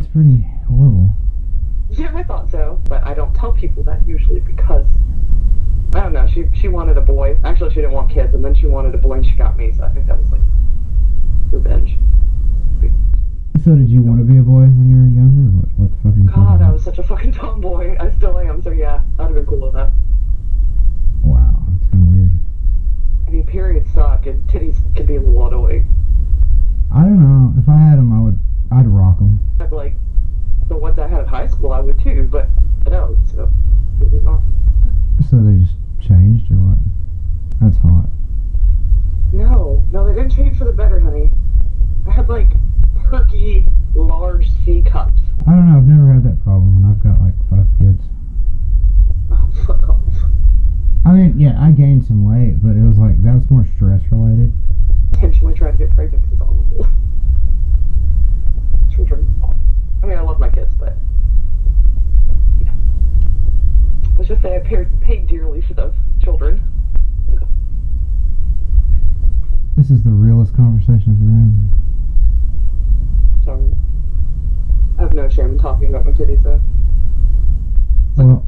that's pretty horrible. Yeah, I thought so, but I don't tell people that usually because I don't know. She wanted a boy. Actually, she didn't want kids, and then she wanted a boy, and she got me. So I think that was like revenge. So did you want to be a boy when you were younger? Or what the fuck are you talking God, about? I was such a fucking tomboy. I still am. So yeah, I'd have been cool with that. Wow, that's kind of weird. I mean, periods suck, and titties can be a little annoying. I don't know. If I had them, I'd rock them. Like the ones I had in high school, I would too, but I don't. So moving on. So they just changed or what? That's hot. No, they didn't change for the better, honey. I had like perky, large C cups. I don't know. I've never had that problem, and I've got like 5 kids. Oh, fuck off. I mean, yeah, I gained some weight, but it was like that was more stress related. Intentionally trying to get pregnant because it's awful. Children. I mean, I love my kids, but yeah. Let's just say I paid dearly for those children. This is the realest conversation I've ever had. Sorry. I have no shame in talking about my titties, though. It's like Well,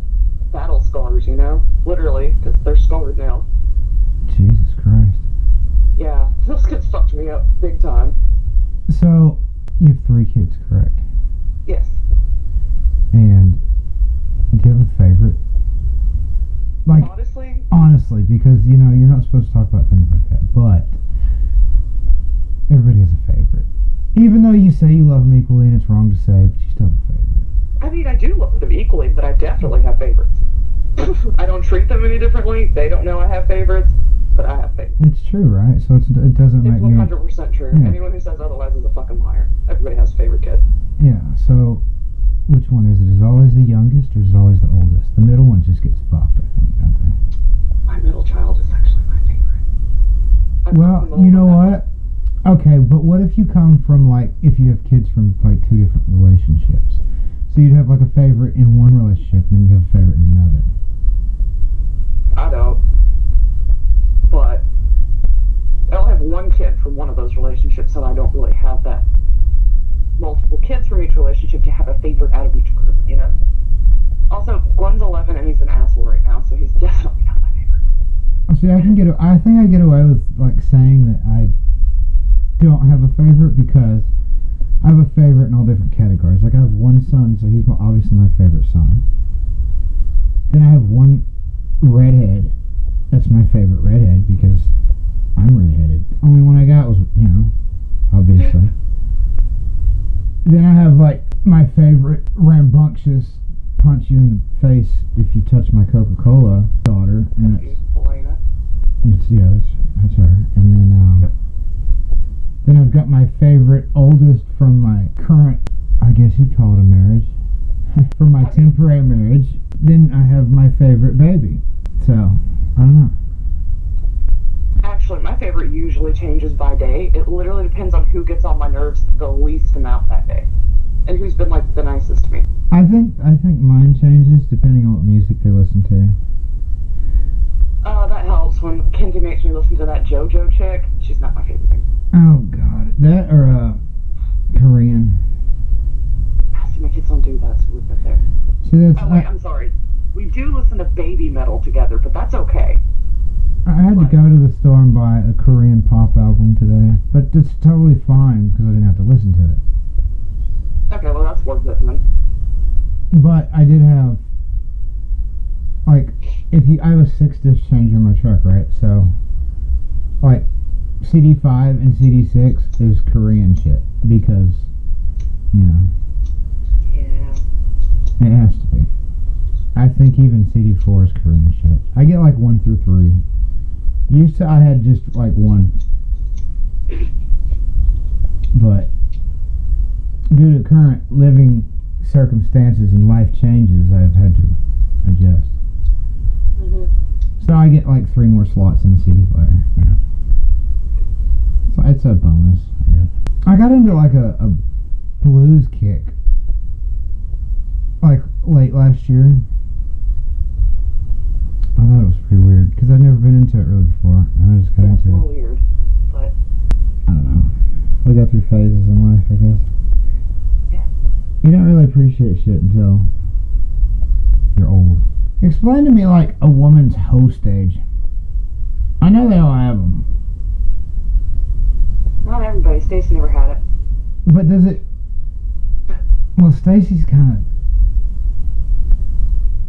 battle scars, you know? Literally, because they're scarred now. Jesus Christ. Yeah, those kids fucked me up big time. So, you have 3 kids, correct? Yes. And do you have a favorite? Like, Honestly, because, you know, you're not supposed to talk about things like that, but everybody has a favorite. Even though you say you love them equally, and it's wrong to say, but you still have a favorite. I mean, I do love them equally, but I definitely have favorites. I don't treat them any differently. They don't know I have favorites, but I have favorites. It's true, right? So it doesn't make me... It's 100% true. Yeah. Anyone who says otherwise is a fucking liar. Everybody has a favorite kid. Yeah, so which one is it? Is it always the youngest or is it always the oldest? The middle one just gets fucked, I think, don't they? My middle child is actually my favorite. Well, you know what? Okay, but what if you come from, like, if you have kids from, like, 2 different relationships? So you'd have, like, a favorite in one relationship, and then you have a favorite in another. I don't. But I only have one kid from one of those relationships, so I don't really have that multiple kids from each relationship to have a favorite out of each group, you know? Also, Glenn's 11 and he's an asshole right now, so he's definitely not my favorite. See, I think I get away with, like, saying that I don't have a favorite because I have a favorite in all different categories. Like, I have one son, so he's obviously my favorite son. Then I have one redhead. That's my favorite redhead because I'm redheaded. Only one I got was, you know, obviously. Then I have, like, my favorite rambunctious punch you in the face if you touch my Coca-Cola daughter. And Elena. That's her. And then I've got my favorite oldest from my current, I guess you'd call it a marriage, from my temporary marriage. Then I have my favorite baby. So, I don't know. Actually, my favorite usually changes by day. It literally depends on who gets on my nerves the least amount that day. And who's been, like, the nicest to me. I think mine changes depending on what music they listen to. That helps. When Kenzie makes me listen to that JoJo chick, she's not my favorite thing. Oh, God. That or, Korean. See, my kids don't do that, so we're good there. See, that's... Oh, wait, I'm sorry. We do listen to baby metal together, but that's okay. I had to go to the store and buy a Korean pop album today, but it's totally fine because I didn't have to listen to it. Okay, well, that's worth it, then. But I did have, like, I have a 6-disc changer in my truck, right? So, like, CD5 and CD6 is Korean shit because, you know. Yeah. It has to be. I think even CD4 is Korean shit. I get like 1 through 3. Used to, I had just like 1. But due to current living circumstances and life changes, I've had to adjust. Mm-hmm. So I get like 3 more slots in the CD player. Yeah. So it's a bonus. Yeah. I got into like a blues kick like late last year. I thought it was pretty weird because I'd never been into it really before, and I just got into it. It's a little weird, but I don't know. We go through phases in life, I guess. yeah. You don't really appreciate shit until you're old. Explain to me, like, a woman's hoe stage. I know they all have them. Not everybody. Stacey never had it. But does it... Well, Stacey's kind of...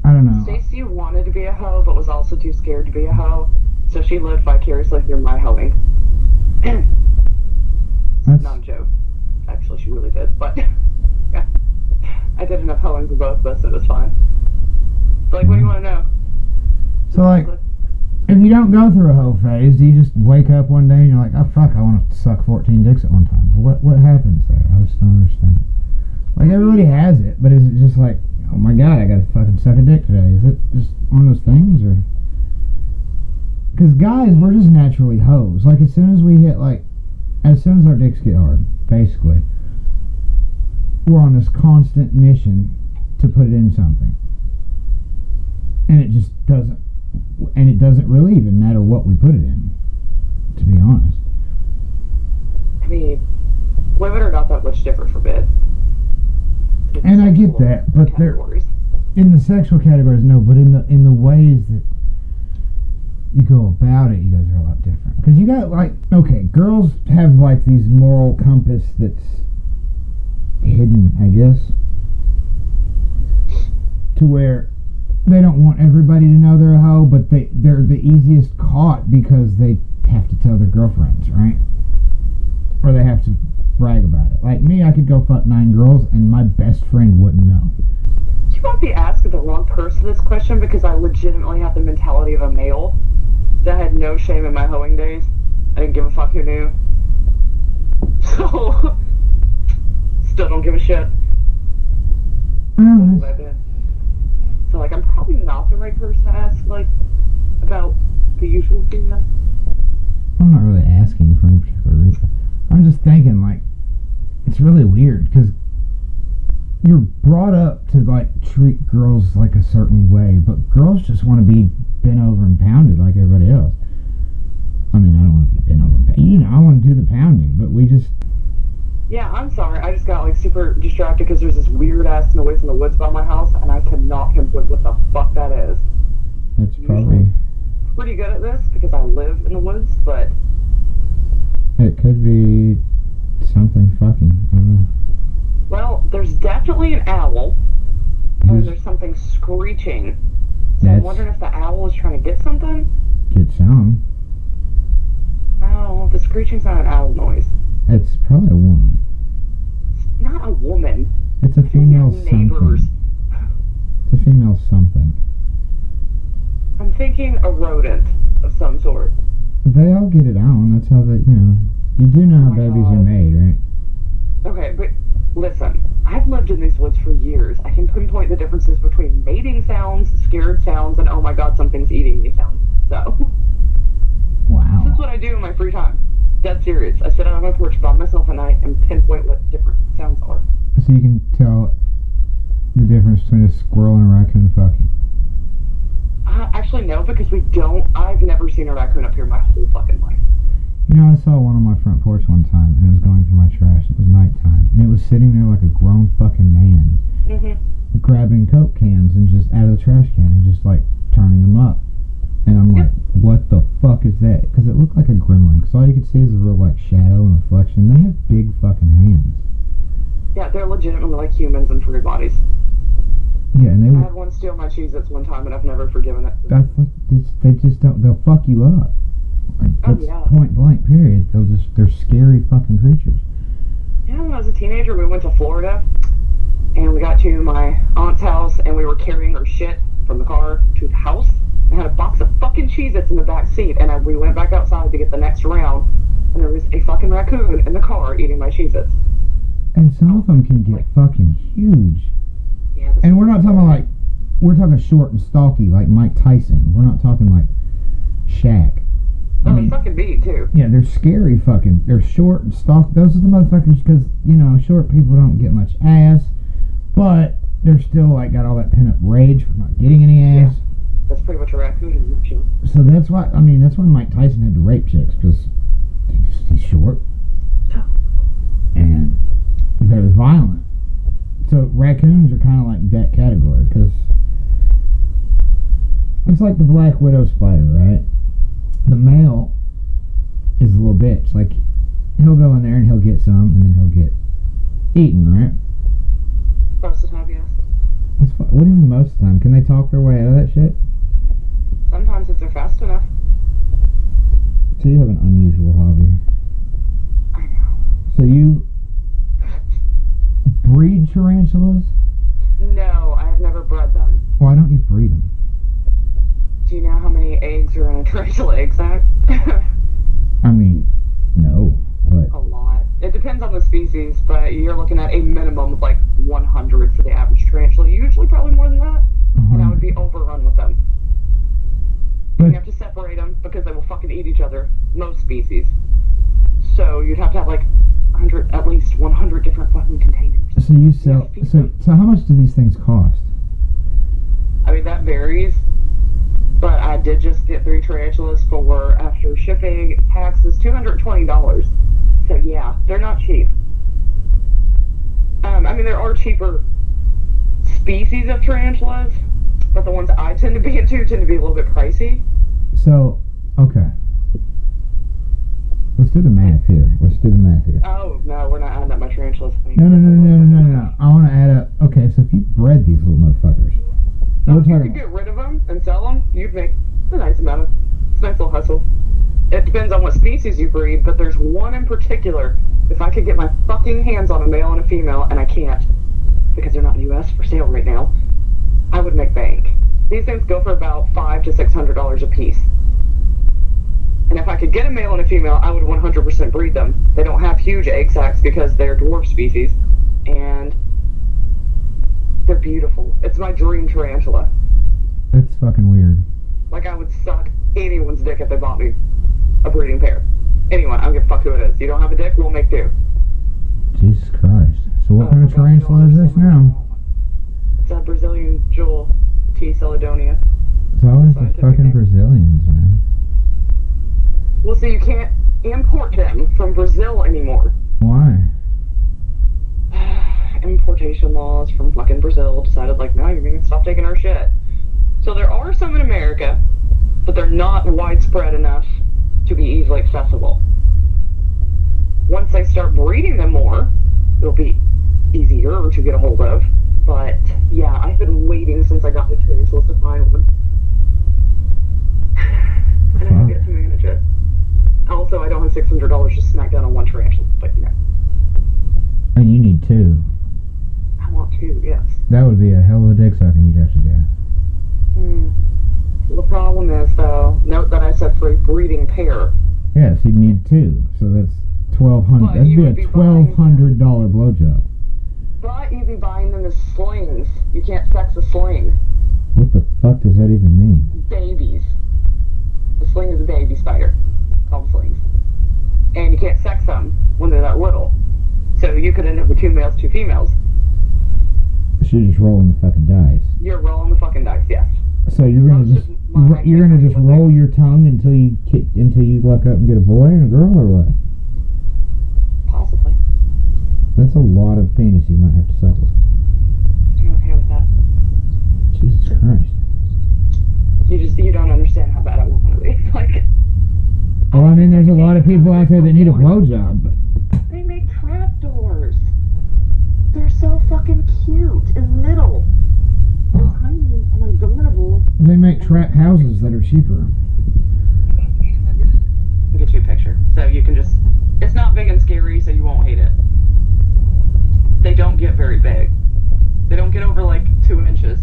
I don't know. Stacey wanted to be a hoe, but was also too scared to be a hoe. So she lived vicariously through my hoeing. That's... Not a joke. Actually, she really did. But, yeah. I did enough hoeing for both of us, and it was fine. So, like, what do you want to know? So, like, if you don't go through a hoe phase, do you just wake up one day and you're like, oh, fuck, I want to suck 14 dicks at one time? What happens there? I just don't understand it. Like, everybody has it, but is it just like, oh my god, I gotta fucking suck a dick today? Is it just one of those things, or... Because guys, we're just naturally hoes. Like, as soon as we hit, like, as soon as our dicks get hard, basically, we're on this constant mission to put it in something. And it just doesn't, and it doesn't really even matter what we put it in, to be honest. I mean, women are not that much different from men. And I get that, but they're in the sexual categories, no, but in the ways that you go about it, you guys are a lot different. Because you got, like, okay, girls have, like, these moral compass that's hidden, I guess, to where they don't want everybody to know they're a hoe, but they're the easiest caught because they have to tell their girlfriends, right? Or they have to brag about it. Like me, I could go fuck 9 girls and my best friend wouldn't know. You might be asking the wrong person this question, because I legitimately have the mentality of a male that had no shame in my hoeing days. I didn't give a fuck who knew. So, still don't give a shit. So, like, I'm probably not the right person to ask, like, about the usual female. I'm not really asking for any particular reason. I'm just thinking, like, it's really weird, because you're brought up to, like, treat girls like a certain way, but girls just want to be bent over and pounded like everybody else. I mean, I don't want to be bent over and pounded. You know, I want to do the pounding, but we just... Yeah, I'm sorry. I just got, like, super distracted because there's this weird-ass noise in the woods by my house, and I cannot pinpoint what the fuck that is. That's probably... pretty good at this because I live in the woods, but... It could be something fucking. I don't know. Well, there's definitely an owl, and there's something screeching. So I'm wondering if the owl is trying to get something? Get some. No, the screeching's not an owl noise. It's probably a woman. It's not a woman. It's a female neighbors. something. It's a female something. I'm thinking a rodent of some sort. They all get it on. That's how they, you know. You do know how babies are made, right? Okay, but listen. I've lived in these woods for years. I can pinpoint the differences between mating sounds, scared sounds, and oh my god, something's eating me sounds. So. Wow. This is what I do in my free time. Dead serious. I sit out on my porch by myself at night and pinpoint what different sounds are. So you can tell the difference between a squirrel and a raccoon fucking. Actually, no, because I've never seen a raccoon up here my whole fucking life. You know, I saw one on my front porch one time, and it was going through my trash. It was nighttime, and it was sitting there like a grown fucking man, grabbing Coke cans and just out of the trash can and just, like, turning them up. And I'm like, what the fuck is that? Because it looked like a gremlin, because all you could see is a real, like, shadow and reflection. They have big fucking hands. Yeah, they're legitimately like humans in furry bodies. Yeah, and I had one steal my Cheez-Its one time, and I've never forgiven it. They just don't, they'll fuck you up. Like, that's point blank, period. They're scary fucking creatures. Yeah, when I was a teenager, we went to Florida, and we got to my aunt's house, and we were carrying her shit from the car to the house. I had a box of fucking Cheez-Its in the back seat, and we went back outside to get the next round, and there was a fucking raccoon in the car eating my Cheez-Its. And some of them can get fucking huge. Yeah, and we're not talking about, like, we're talking short and stocky like Mike Tyson. We're not talking like Shaq. I mean, fucking big too. Yeah, they're scary fucking. They're short and stocky. Those are the motherfuckers because, you know, short people don't get much ass, but they're still, like, got all that pent-up rage from not getting any ass. Yeah. That's pretty much a raccoon in a nutshell. So that's why, I mean, that's why Mike Tyson had to rape chicks, because he's short and very violent. So raccoons are kind of like that category, because it's like the black widow spider, right? The male is a little bitch. Like, he'll go in there and he'll get some, and then he'll get eaten, right? Most of the time, yes. What do you mean most of the time? Can they talk their way out of that shit? Sometimes if they're fast enough. So you have an unusual hobby. I know. So you breed tarantulas? No, I have never bred them. Why don't you breed them? Do you know how many eggs are in a tarantula egg sac? I mean, no, but... A lot. It depends on the species, but you're looking at a minimum of like 100 for the average tarantula. Usually probably more than that. And I would be overrun with them. But you have to separate them because they will fucking eat each other, most species. So you'd have to have like 100, at least 100 different fucking containers. So you sell... So how much do these things cost? I mean, that varies. But I did just get 3 tarantulas for, after shipping, taxes, $220. So yeah, they're not cheap. I mean, there are cheaper species of tarantulas, but the ones I tend to be into tend to be a little bit pricey. So, okay. Let's do the math here. Oh, no, we're not adding up my tarantulas. No. I want to add up... Okay, so if you bred these little motherfuckers... So if you could get rid of them and sell them, you'd make a nice amount of... It's a nice little hustle. It depends on what species you breed, but there's one in particular. If I could get my fucking hands on a male and a female, and I can't, because they're not in the U.S. for sale right now, I would make bank. These things go for about $500 to $600 a piece. And if I could get a male and a female, I would 100% breed them. They don't have huge egg sacs because they're dwarf species, and they're beautiful. It's my dream tarantula. That's fucking weird. Like, I would suck anyone's dick if they bought me a breeding pair. Anyone, I don't give a fuck who it is. You don't have a dick, we'll make do. Jesus Christ. So what kind of tarantula is this now? It's a Brazilian jewel, T. Celedonia. It's always the fucking Brazilians, man. Well, so you can't import them from Brazil anymore. Why? Importation laws from fucking Brazil decided, like, no, you're gonna stop taking our shit. So there are some in America, but they're not widespread enough to be easily accessible. Once they start breeding them more, it'll be easier to get a hold of. But yeah, I've been waiting since I got the tarantulas to find one. And I don't get to manage it. Also, I don't have $600 to smack down on one tarantula, but you know. And you need 2. I want 2, yes. That would be a hell of a dick sucking you'd have to do. The problem is, though, note that I said for a breeding pair. Yes, you'd need 2, so that's $1,200. That'd be a $1,200 blowjob. But you'd be buying them as slings. You can't sex a sling. What the fuck does that even mean? Babies. A sling is a baby spider. Call them slings. And you can't sex them when they're that little. So you could end up with 2 males, 2 females. So you're just rolling the fucking dice. You're rolling the fucking dice, yes. So you're gonna just roll your tongue until you luck up and get a boy and a girl, or what? Possibly. That's a lot of penis you might have to suckle. I'm okay with that. Jesus Christ. You don't understand how bad I want one of these. Like. Well, I mean, there's a lot of people out there that need a blowjob, but they make trapdoors. They're so fucking cute and little. They're tiny and adorable. They make trap houses that are cheaper. I'll get you a picture. So you can just... It's not big and scary, so you won't hate it. They don't get very big. They don't get over, like, 2 inches.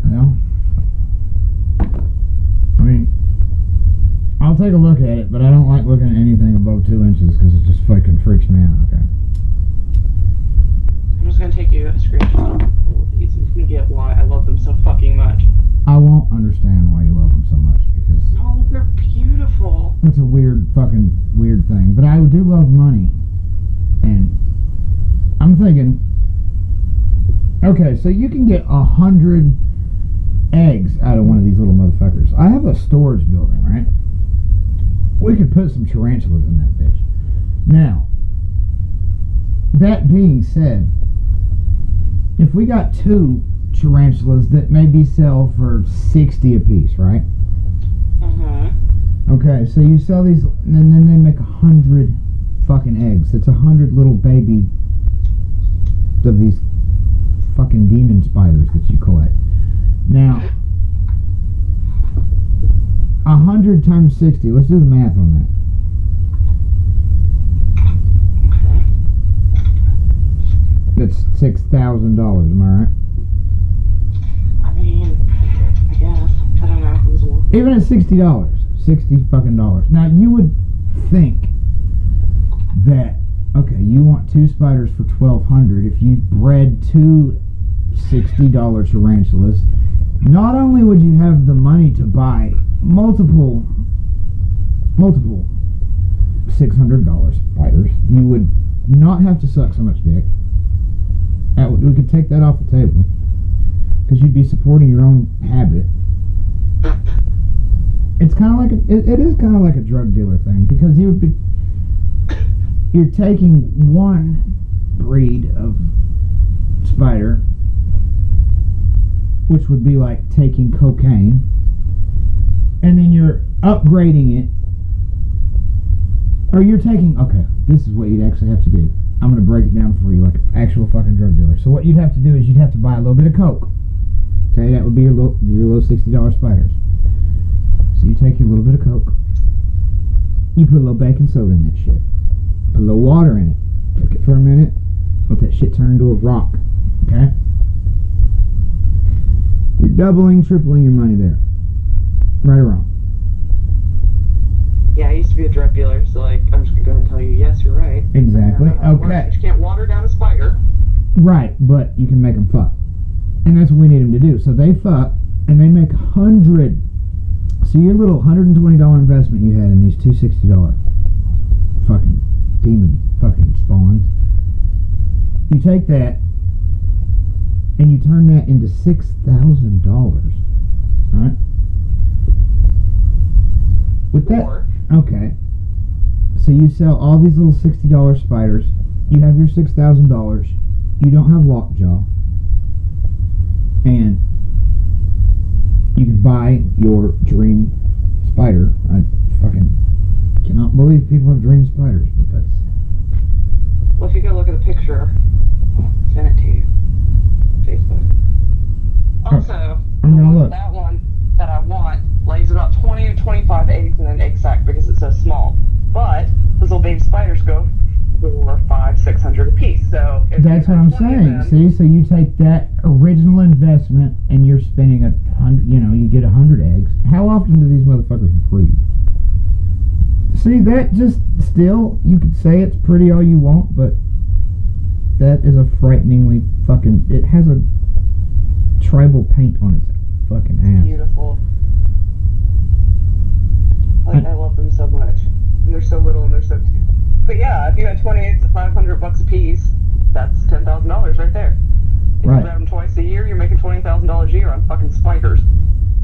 Well, I mean, I'll take a look at it, but I don't like looking at anything above 2 inches because it just fucking freaks me out, okay? I'm just going to take you a screenshot of all of these and you can get why I love them so fucking much. I won't understand why you love them so much because... Oh, they're beautiful. It's a weird thing. But I do love money. And I'm thinking, okay, so you can get 100 eggs out of one of these little motherfuckers. I have a storage building, right? We could put some tarantulas in that bitch. Now, being said, if we got 2 tarantulas that maybe sell for $60 a piece, right? Okay, so you sell these, and then they make 100 fucking eggs. It's 100 little baby of these fucking demon spiders that you collect. Now, 100 times 60. Let's do the math on that. That's $6,000. Am I right? I mean, I guess. I don't know. Even at $60, $60 fucking dollars. Now you would think that, okay, you want 2 spiders for $1,200. If you bred 2 $60 tarantulas, not only would you have the money to buy multiple $600 spiders, you would not have to suck so much dick. We could take that off the table because you'd be supporting your own habit. It's kind of like it is kind of like a drug dealer thing, because you're taking one breed of spider, which would be like taking cocaine, and then you're upgrading it, or you're taking, okay, this is what you'd actually have to do. I'm going to break it down for you like an actual fucking drug dealer. So what you'd have to do is you'd have to buy a little bit of coke. Okay, that would be your little $60 spiders. So you take your little bit of coke, you put a little baking soda in that shit, put a little water in it, cook it for a minute, let that shit turn into a rock. Okay? You're doubling, tripling your money there. Right or wrong? Yeah, I used to be a drug dealer, so like, I'm just gonna go and tell you, yes, you're right. Exactly. Okay. You can't water down a spider. Right, but you can make them fuck. And that's what we need them to do. So they fuck, and they make 100. So your little $120 investment you had in these two $60 fucking demon fucking spawns, you take that, and you turn that into $6,000. Alright? With that, okay. So you sell all these little $60 spiders, you have your $6,000, you don't have lockjaw, and you can buy your dream spider. I fucking cannot believe people have dream spiders, but that's... Well, if you go look at a picture, send it to you. Facebook. Also, that one that I want lays about 20 to 25 eggs in an egg sac because it's so small. But those little baby spiders go for $500-600 a piece. So that's what I'm saying. See, so you take that original investment and you're spending 100. You know, you get 100 eggs. How often do these motherfuckers breed? See, that just still, you could say it's pretty all you want, but that is a frighteningly fucking. It has a tribal paint on its fucking ass. Beautiful. I love them so much. And they're so little and they're so cute. But yeah, if you had 20 eggs at $500 a piece, that's $10,000 right there. If right. you grab them twice a year, you're making $20,000 a year on fucking spiders.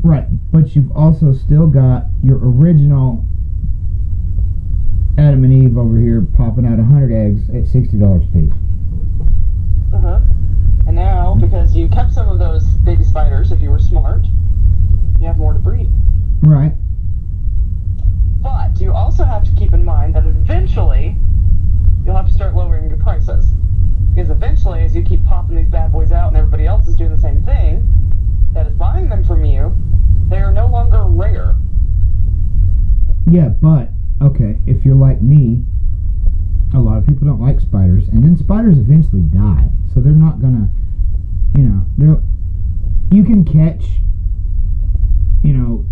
Right, but you've also still got your original Adam and Eve over here popping out 100 eggs at $60 a piece. And now, because you kept some of those baby spiders, if you were smart, you have more to breed. Right. But you also have to keep in mind that eventually you'll have to start lowering your prices. Because eventually, as you keep popping these bad boys out and everybody else is doing the same thing, that is buying them from you, they are no longer rare. Yeah, but, okay, if you're like me, a lot of people don't like spiders, and then spiders eventually die. So they're not gonna, you know, you can catch, you know,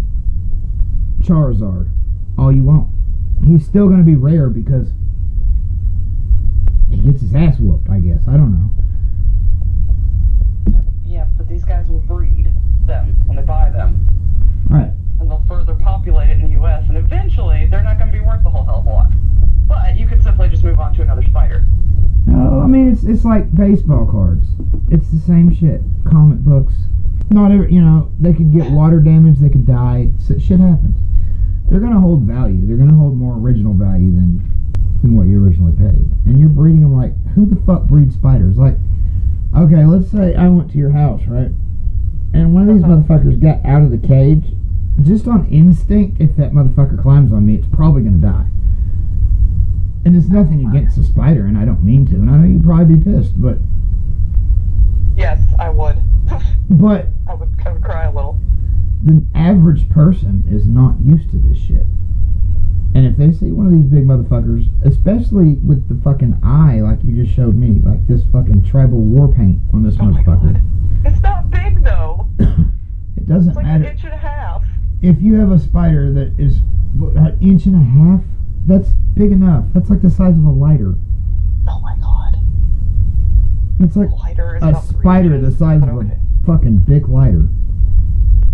Charizard all you want. He's still going to be rare because he gets his ass whooped, I guess. I don't know. Yeah, but these guys will breed them when they buy them. Right. And they'll further populate it in the U.S. And eventually, they're not going to be worth a whole hell of a lot. But you could simply just move on to another spider. No, I mean, it's like baseball cards. It's the same shit. Comic books. Not every, you know, they could get water damage, they could die. Shit happens. They're going to hold value. They're going to hold more original value than what you originally paid. and you're breeding them like, who the fuck breeds spiders? Like, okay, let's say I went to your house, right? And one of these motherfuckers got out of the cage. Just on instinct, if that motherfucker climbs on me, it's probably gonna die. And it's nothing against the spider, and I don't mean to, and I know you'd probably be pissed, but... Yes, I would. But... I would cry a little. The average person is not used to this shit. And if they see one of these big motherfuckers, especially with the fucking eye like you just showed me, like this fucking tribal war paint on this motherfucker. It's not big though. It doesn't it's like matter. An inch and a half. If you have a spider that is an inch and a half, that's big enough. That's like the size of a lighter. Oh my god. It's like a spider the size of a fucking big lighter.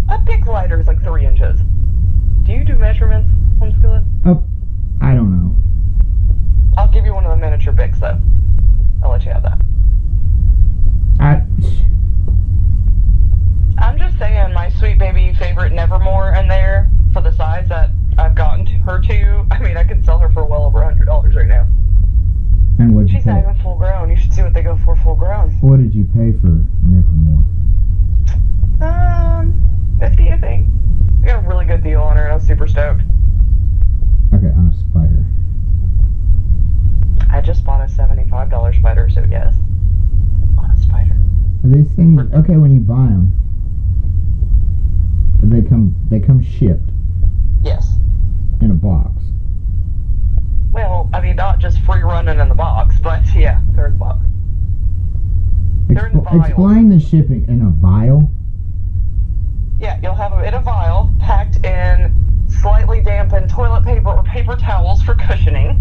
A big lighter is like 3 inches. Do you do measurements, Home Skillet? I don't know. I'll give you one of the miniature bigs though. I'll let you have that. I'm just saying, my sweet baby favorite Nevermore in there, for the size that I've gotten her to, I mean, I could sell her for well over $100 right now. And what'd you She's pay? not even full grown. You should see what they go for full grown. What did you pay for Nevermore? 50, I think. I got a really good deal on her, and I was super stoked. Okay, on a spider. I just bought a $75 spider, so yes. On a spider. Are these things, okay, when you buy them, they come shipped? Yes. In a box? Well, I mean, not just free running in the box, but yeah, they're in the box. They're in the vial. Explain the shipping in a vial? Yeah, you'll have them in a vial, packed in slightly dampened toilet paper or paper towels for cushioning.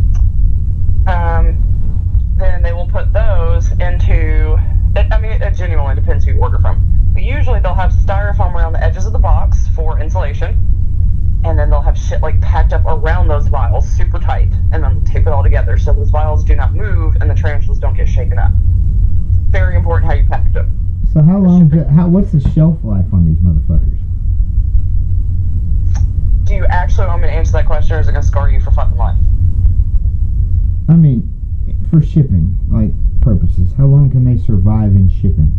Then they will put those into, it genuinely depends who you order from. But usually they'll have styrofoam around the edges of the box for insulation. And then they'll have shit like packed up around those vials, super tight. And then they'll tape it all together so those vials do not move and the tarantulas don't get shaken up. Very important how you package them. So what's the shelf life on these motherfuckers? Do you actually want me to answer that question, or is it going to scar you for fucking life? I mean, for shipping, like, purposes, how long can they survive in shipping?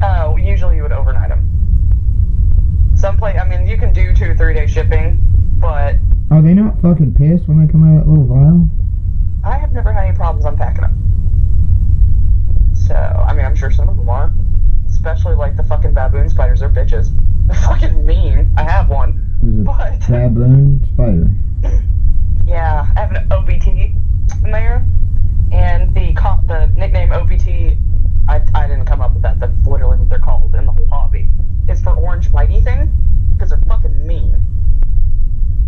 Oh, usually you would overnight them. You can do 2 or 3 day shipping, but... Are they not fucking pissed when they come out of that little vial? I have never had any problems unpacking them. So, I'm sure some of them are. Especially like the fucking baboon spiders, they're bitches. They're fucking mean. I have one. There's a baboon spider. Yeah, I have an OBT in there. And the nickname OBT, I didn't come up with that. That's literally what they're called in the whole hobby. It's for orange bitey thing, because they're fucking mean.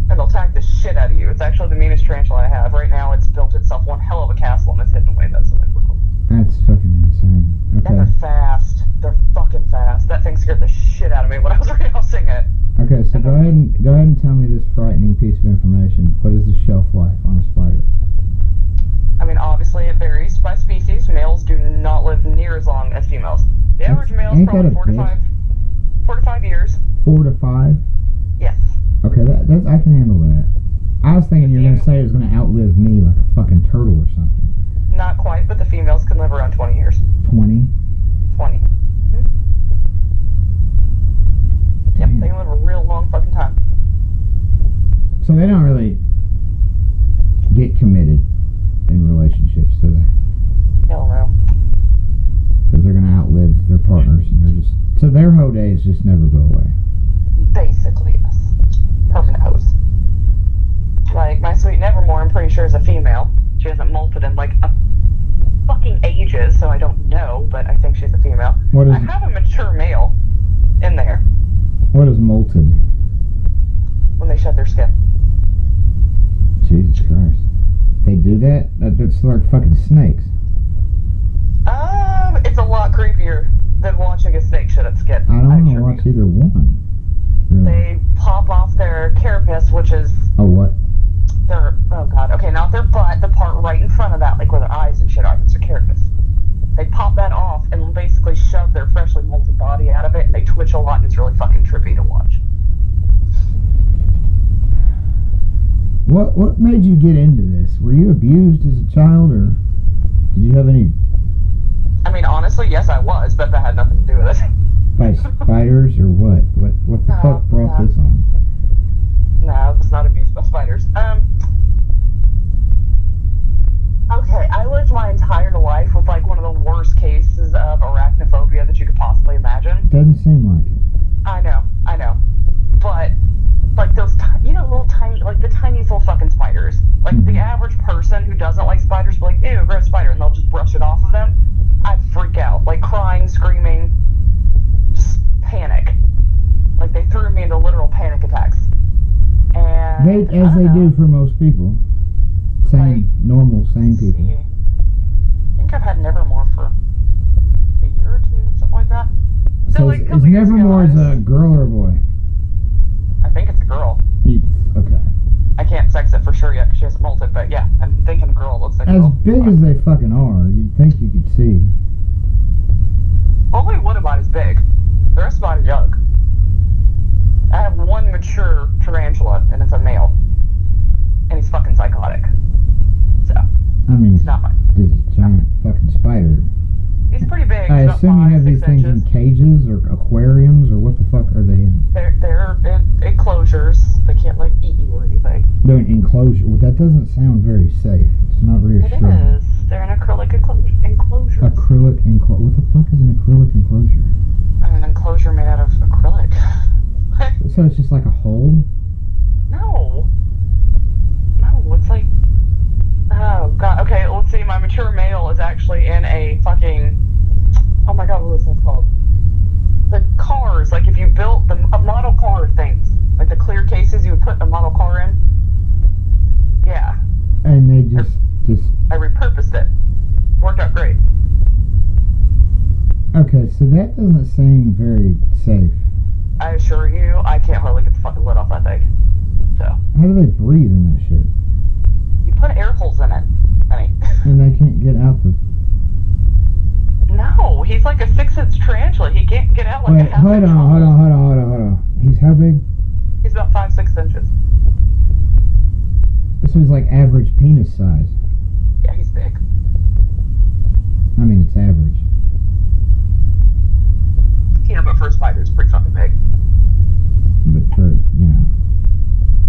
And they'll attack the shit out of you. It's actually the meanest tarantula I have. Right now, it's built itself one hell of a castle and it's hidden away, though, so we're cool. That's fucking insane. Okay. And they're fast. They're fucking fast. That thing scared the shit out of me when I was rehousing it. Okay, so go ahead and tell me this frightening piece of information. What is the shelf life on a spider? Obviously it varies by species. Males do not live near as long as females. The average male is probably 4 to 5 years. 4 to 5? Yes. Okay, that's I can handle that. I was thinking you were going to say it was going to outlive me like a fucking turtle or something. Not quite, but the females can live around 20 years. 20? 20. Yep, they can live a real long fucking time. So they don't really get committed in relationships, do they? Hell no. Because they're going to outlive their partners, and so their hoe days just never go away. Basically, yes. Permanent hoes. Like, my sweet Nevermore, I'm pretty sure is a female. She hasn't molted in like a fucking ages, so I don't know, but I think she's a female. I have a mature male in there. What is molted? When they shed their skin. Jesus Christ. They do that? That's like fucking snakes. It's a lot creepier than watching a snake shed its skin. I don't want to watch either one. Really. They pop off their carapace, which is... Oh, what? Oh god, okay, not their butt, the part right in front of that, like where their eyes and shit are, that's their carapace. They pop that off and basically shove their freshly molted body out of it, and they twitch a lot, and it's really fucking trippy to watch. What made you get into this? Were you abused as a child, or? Did you have any I mean, honestly, yes, I was, but that had nothing to do with it. by spiders or what? What the fuck brought this on? No, I was not abused by spiders. Okay, I lived my entire life with like one of the worst cases of arachnophobia that you could possibly imagine. Doesn't seem like it. I know. But like those, little tiny, like the tiniest little fucking spiders. Like the average person who doesn't like spiders, will be like, ew, gross spider, and they'll just brush it off of them. I'd freak out, like crying, screaming, just panic. Like they threw me into literal panic attacks. And As they do for most people. Normal, sane people. I think I've had Nevermore for a year or two, something like that. So like, is Nevermore a girl or a boy? I think it's a girl. Okay. I can't sex it for sure yet because she hasn't molted, but yeah, I'm thinking girl. It looks like a girl. As big as they fucking are, you'd think you could see. Only one about is big. The rest about is young. I have one mature tarantula, and it's a male. And he's fucking psychotic. So, I mean, he's not mine. He's a giant fucking spider. He's pretty big. I assume you have these 6 things inches. in cages or aquariums, or what the fuck are they in? They're in enclosures. They can't like eat you or anything. They're in enclosure. Well, that doesn't sound very safe. It's not reassuring. It is. They're an acrylic enclosure. Acrylic enclosure. What the fuck is an acrylic enclosure? An enclosure made out of acrylic. So it's just like a hole? No, it's like, oh god. Okay, let's see. My mature male is actually in a fucking, oh my god, what is this called? The cars, like if you built the model car things, like the clear cases you would put a model car in. Yeah. And they just I repurposed it. Worked out great. Okay, so that doesn't seem very safe. I assure you, I can't hardly get the fucking lid off that thing. So. How do they breathe in that shit? You put air holes in it. I mean. And they can't get out the... No, he's like a 6-inch tarantula. He can't get out like Wait, a half inch hole. hold on. He's how big? He's about 5-6 inches. So he's like average penis size. Yeah, he's big. I mean, it's average. Yeah, but for a spider, it's pretty fucking big. But for,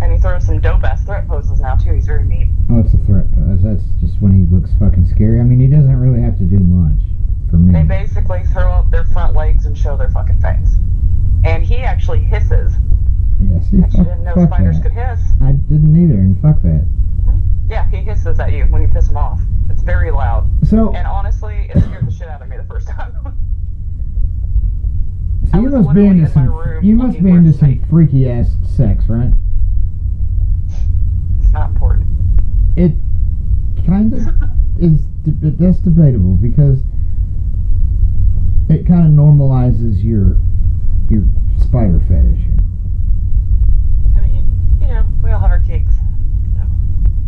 And he throws some dope-ass threat poses now, too. He's very mean. Oh, it's a threat pose. That's just when he looks fucking scary. I mean, he doesn't really have to do much for me. They basically throw up their front legs and show their fucking fangs. And he actually hisses. Yeah, see, I didn't know spiders could hiss. I didn't either, and fuck that. Yeah, he hisses at you when you piss him off. It's very loud. So, And honestly, it scared the shit out of me the first time. so you must be into some freaky ass sex, right? It's not important. It kind of is. That's debatable because it kind of normalizes your spider fetish. I mean, we all have our kinks. So.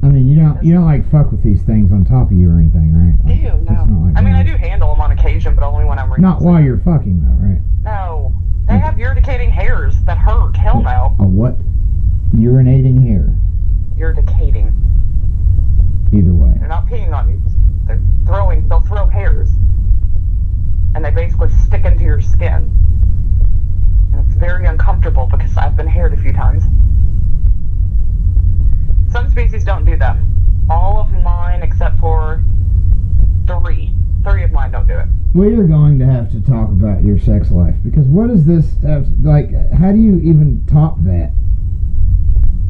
I mean, you don't like fuck with these things on top of you or anything, right? Like, Ew, no. Like I mean, I do handle them on occasion, but only when I'm reading. Not while you're fucking, though, right? No. They have urticating hairs that hurt. Hell no. A what? Urinating hair. Urticating. Either way. They're not peeing on you. They'll throw hairs. And they basically stick into your skin. And it's very uncomfortable because I've been haired a few times. Some species don't do that. All of mine, except for 3. 3 of mine don't do it. We are going to have to talk about your sex life because what is this? Like, how do you even top that?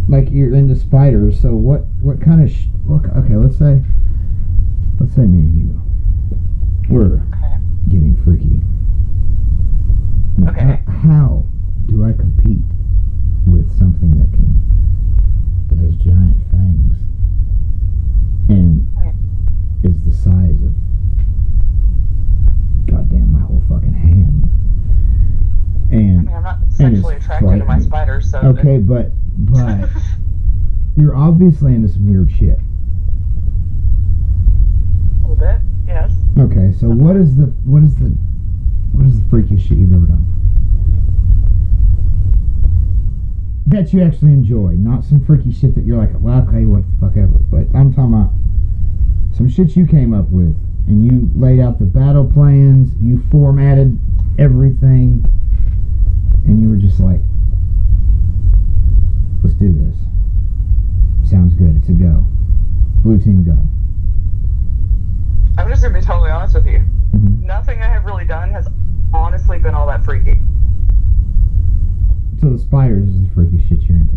Like, you're into spiders, so what kind of? Okay, let's say me and you. We're getting freaky. Now, Okay. How do I compete with something that has giant fangs and is the size of goddamn my whole fucking hand? And I mean, I'm not sexually attracted to my spiders, so... Okay, but you're obviously into some weird shit. A little bit, yes. Okay, so what is the freakiest shit you've ever done? That you actually enjoy, not some freaky shit that you're like, well, okay, what the fuck ever. But I'm talking about some shit you came up with and you laid out the battle plans, you formatted everything, and you were just like, let's do this. Sounds good. It's a go. Blue team, go. I'm just going to be totally honest with you. Mm-hmm. Nothing I have really done has honestly been all that freaky. So the spiders is the freaky shit you're into.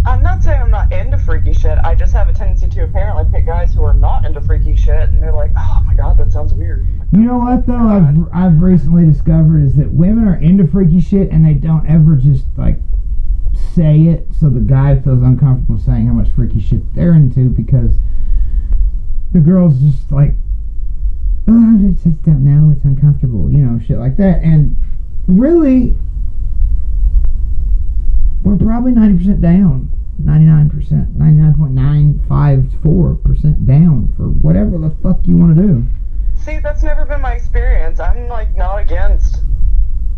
I'm not saying I'm not into freaky shit. I just have a tendency to apparently pick guys who are not into freaky shit, and they're like, oh my god, that sounds weird. You know what though? I've recently discovered is that women are into freaky shit, and they don't ever just like say it, so the guy feels uncomfortable saying how much freaky shit they're into, because the girl's just like, oh, I just don't know, it's uncomfortable, you know, shit like that. And really, we're probably 90% down, 99%, 99.954% down for whatever the fuck you want to do. See, that's never been my experience. I'm like not against,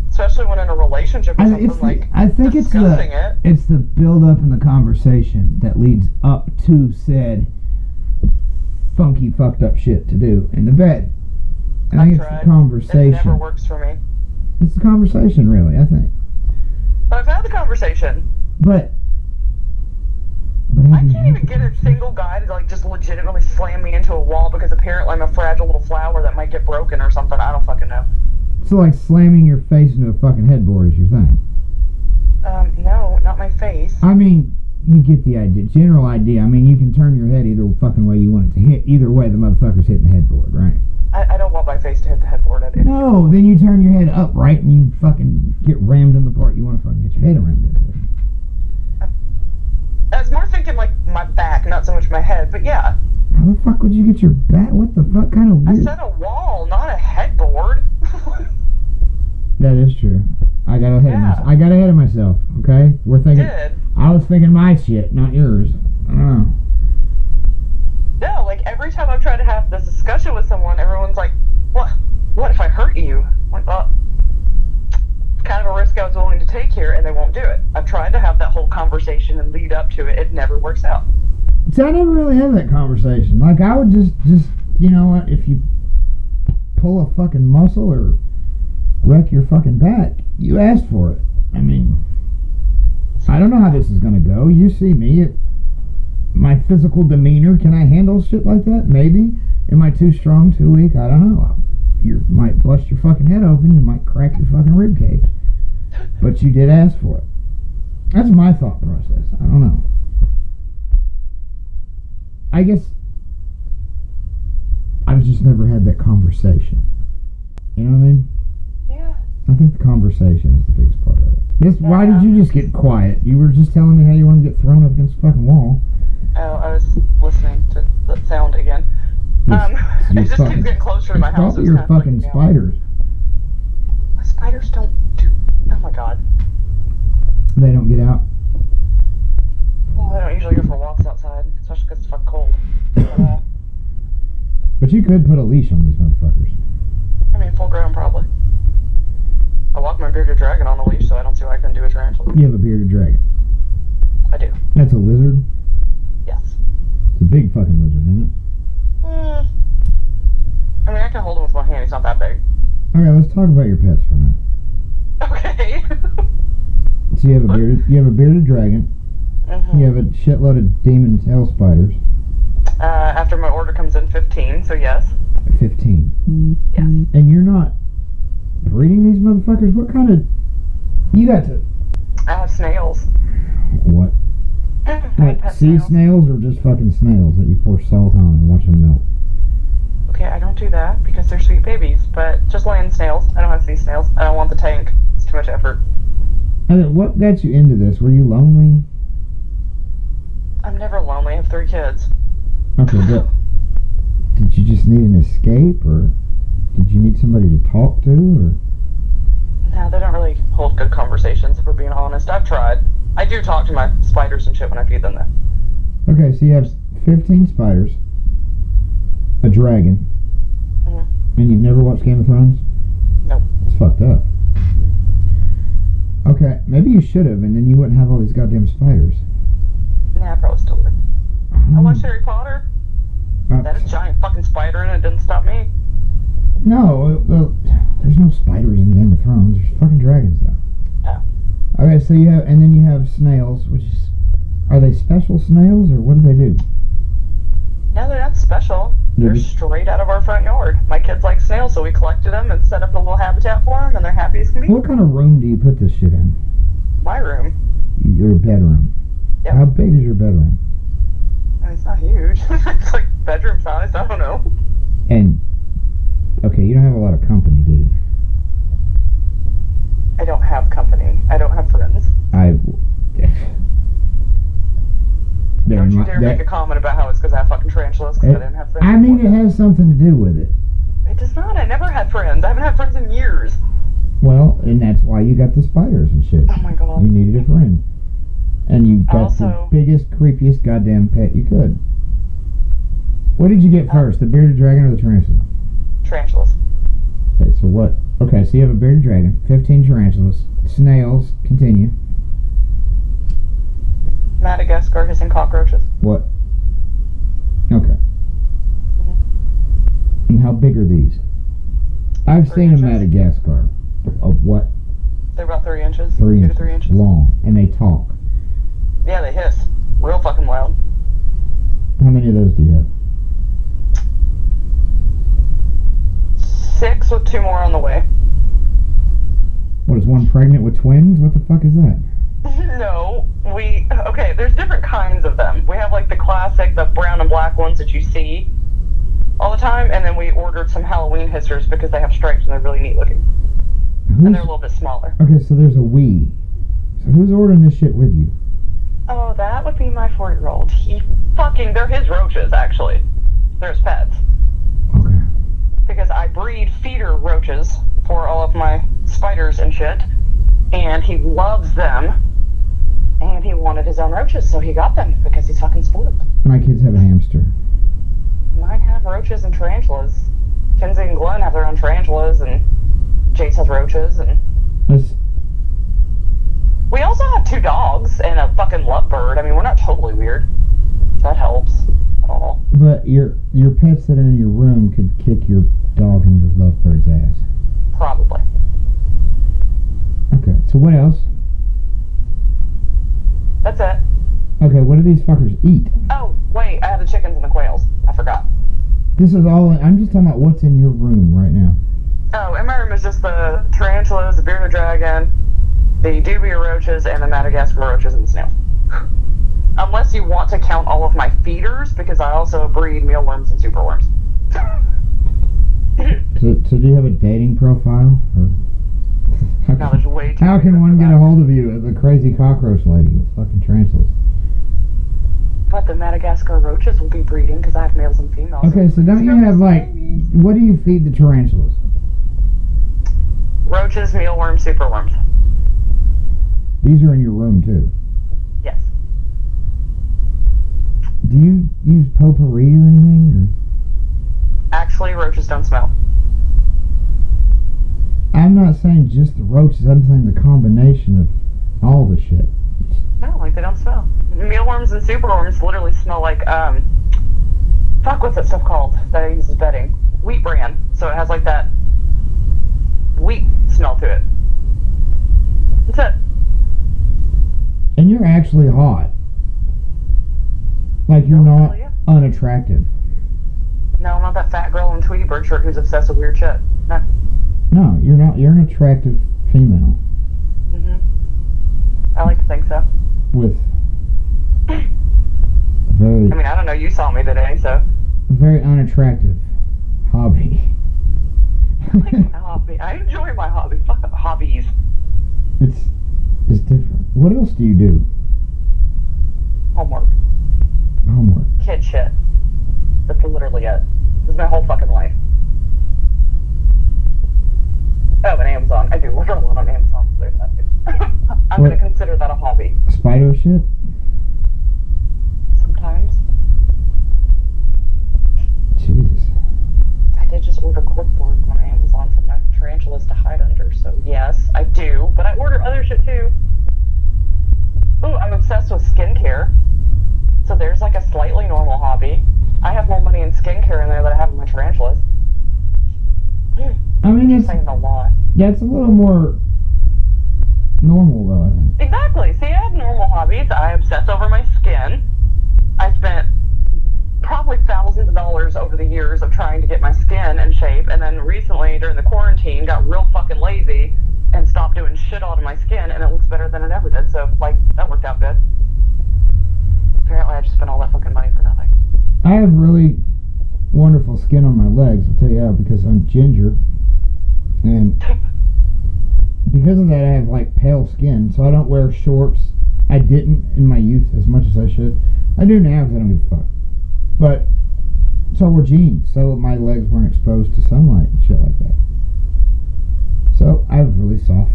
especially when in a relationship or something, I think discussing it. It's the build up in the conversation that leads up to said funky fucked up shit to do in the bed. I think it's the conversation. It never works for me. It's the conversation, really, I think. But I've had the conversation. But I can't even get a single guy to like just legitimately slam me into a wall because apparently I'm a fragile little flower that might get broken or something. I don't fucking know. So like slamming your face into a fucking headboard is your thing? No, not my face. I mean, you get the idea, general idea. I mean, you can turn your head either fucking way you want it to hit. Either way, the motherfucker's hitting the headboard, right? I don't want my face to hit the headboard. No, then you turn your head upright and you fucking get rammed in the part you want to fucking get your head rammed into. I was more thinking like my back, not so much my head, but yeah. How the fuck would you get your back? What the fuck kind of weird? I said a wall, not a headboard. That is true. I got ahead of myself. Okay, we're thinking. I was thinking my shit, not yours. I don't know. No, like every time I've tried to have this discussion with someone, everyone's like, "What? What if I hurt you?" I'm like, well, it's kind of a risk I was willing to take here, and they won't do it. I've tried to have that whole conversation and lead up to it. It never works out. See, I never really had that conversation. Like, I would just, you know what? If you pull a fucking muscle or wreck your fucking back, you asked for it. I mean, I don't know how this is gonna go. You see me. My physical demeanor, can I handle shit like that? Maybe. Am I too strong, too weak? I don't know. You might bust your fucking head open. You might crack your fucking rib cage. But you did ask for it. That's my thought process. I don't know. I guess I've just never had that conversation. You know what I mean? Yeah. I think the conversation is the biggest part of it. Why did you just get quiet? You were just telling me how you want to get thrown up against the fucking wall. Oh, I was listening to the sound again. It just keeps getting closer to my house. Probably your fucking spiders. My spiders don't do... Oh my god. They don't get out? Well, they don't usually go for walks outside, especially because it's fucking cold. But you could put a leash on these motherfuckers. I mean, full grown probably. I walk my bearded dragon on a leash, so I don't see why I couldn't do a tarantula. You have a bearded dragon? I do. That's a lizard? Yes. It's a big fucking lizard, isn't it? I mean, I can hold him with one hand. He's not that big. Okay, let's talk about your pets for a minute. Okay. So you have a bearded dragon. Mm-hmm. You have a shitload of demon tail spiders. After my order comes in 15, so yes. 15. Yes. And you're not breeding these motherfuckers? What kind of... You got to... I have snails. What? Like sea snails or just fucking snails that you pour salt on and watch them melt? Okay, I don't do that because they're sweet babies, but just land snails. I don't have sea snails. I don't want the tank. It's too much effort. And what got you into this? Were you lonely? I'm never lonely. I have 3 kids. Okay, but did you just need an escape, or did you need somebody to talk to, or? No, they don't really hold good conversations, if we're being honest. I've tried. I do talk to my spiders and shit when I feed them, though. Okay, so you have 15 spiders, a dragon, and you've never watched Game of Thrones? Nope. It's fucked up. Okay, maybe you should have, and then you wouldn't have all these goddamn spiders. Nah, I probably still would. I watched Harry Potter. That is giant fucking fucking spider and it didn't stop me. No, there's no spiders in Game of Thrones. There's fucking dragons, though. Oh. Okay, so you have, and then you have snails, which is, are they special snails, or what do they do? No, they're not special. They're straight out of our front yard. My kids like snails, so we collected them and set up a little habitat for them, and they're happy as can be. What kind of room do you put this shit in? My room. Your bedroom. Yep. How big is your bedroom? I mean, it's not huge. It's like bedroom size. I don't know. And, okay, you don't have a lot of company, do you? I don't have company. I don't have friends. Don't you dare make a comment about how it's because I have fucking tarantulas because I didn't have friends. I mean, it has something to do with it. It does not. I never had friends. I haven't had friends in years. Well, and that's why you got the spiders and shit. Oh my god. You needed a friend. And you got Also, the biggest, creepiest goddamn pet you could. What did you get first, the bearded dragon or the tarantula? Tarantulas. Okay, so what? Okay, so you have a bearded dragon, 15 tarantulas, snails, continue. Madagascar hissing cockroaches. What? Okay. And how big are these? I've 3 seen inches. a Madagascar. Of what? They're about 3 inches. 3 2 inches. to 3 inches. Long. And they talk. Yeah, they hiss. Real fucking loud. How many of those do you have? 6 with 2 more on the way. What, is one pregnant with twins? What the fuck is that? No, okay, there's different kinds of them. We have like the classic, the brown and black ones that you see all the time, and then we ordered some Halloween hissers because they have stripes and they're really neat looking. And they're a little bit smaller. Okay, so there's a we. So who's ordering this shit with you? Oh, that would be my 4-year-old. They're his roaches, actually. They're his pets. Okay. Because I breed feeder roaches for all of my spiders and shit, and he loves them, and he wanted his own roaches, so he got them because he's fucking spoiled. My kids have a hamster. Mine have roaches and tarantulas. Kenzie and Glenn have their own tarantulas, and Jace has roaches, and we also have 2 dogs and a fucking lovebird. I mean, we're not totally weird. That helps at all. But your pets that are in your room could kick your dog and your lovebird's ass. Probably. Okay, so what else? That's it. Okay, what do these fuckers eat? Oh, wait, I have the chickens and the quails. I forgot. This is all, I'm just talking about what's in your room right now. Oh, in my room is just the tarantulas, the bearded dragon, the dubia roaches, and the Madagascar roaches and the snails. Unless you want to count all of my feeders, because I also breed mealworms and superworms. So do you have a dating profile? Or No, there's way too how many can one for get that. a hold of you as a crazy cockroach lady with fucking tarantulas? But the Madagascar roaches will be breeding because I have males and females. Okay, so don't you have like, what do you feed the tarantulas? Roaches, mealworms, superworms. These are in your room too. Yes. Do you use potpourri or anything? Actually, roaches don't smell. Or? I'm not saying just the roaches, I'm saying the combination of all the shit. No, like they don't smell. Mealworms and superworms literally smell like, what's that stuff called that I use as bedding? Wheat bran. So it has like that wheat smell to it. That's it. And you're actually hot. Like you're No, not yeah. unattractive. No, I'm not that fat girl in Tweety Bird shirt who's obsessed with weird shit. No. No, you're not. You're an attractive female. I like to think so. With very, I mean, I don't know, you saw me today, so. very unattractive hobby. I like my hobby. I enjoy my hobby. Fuck hobbies. It's different. What else do you do? Homework. Homework. Kid shit. That's literally it. This is my whole fucking life. Oh, and Amazon. I do order a lot on Amazon, so there's that too. I'm What? gonna consider that a hobby. Spider shit? Sometimes. Jesus. I did just order corkboard on Amazon for my tarantulas to hide under, so yes, I do. But I order other shit too. Ooh, I'm obsessed with skincare. So there's like a slightly normal hobby. I have more money in skincare in there that I have in my tarantulas. I mean, Just saying a lot. That's a little more normal, though, I think. Exactly. See, I have normal hobbies. I obsess over my skin. I spent probably thousands of dollars over the years of trying to get my skin in shape, and then recently, during the quarantine, got real fucking lazy and stopped doing shit all to my skin, and it looks better than it ever did. So, like, that worked out good. Apparently, I just spent all that fucking money for nothing. I have really wonderful skin on my legs, I'll tell you how, because I'm ginger, and because of that I have like pale skin, so I don't wear shorts. I didn't in my youth as much as I should. I do now because I don't give a fuck. But so were jeans, so my legs weren't exposed to sunlight and shit like that. So I have really soft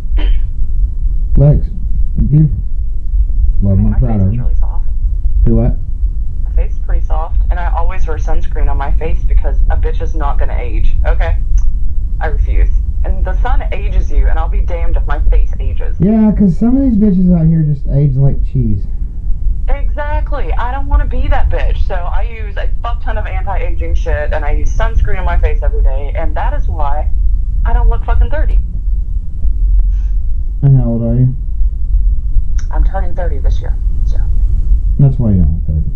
legs. They're beautiful. Love them. I'm proud of them. My face is really soft. Do what? My face is pretty soft, and I always wear sunscreen on my face because a bitch is not gonna age. Okay, I refuse. And the sun ages you, and I'll be damned if my face ages. Yeah, because some of these bitches out here just age like cheese. Exactly. I don't want to be that bitch. So I use a fuck ton of anti-aging shit, and I use sunscreen on my face every day, and that is why I don't look fucking 30. And how old are you? I'm turning 30 this year, so. That's why you don't look 30.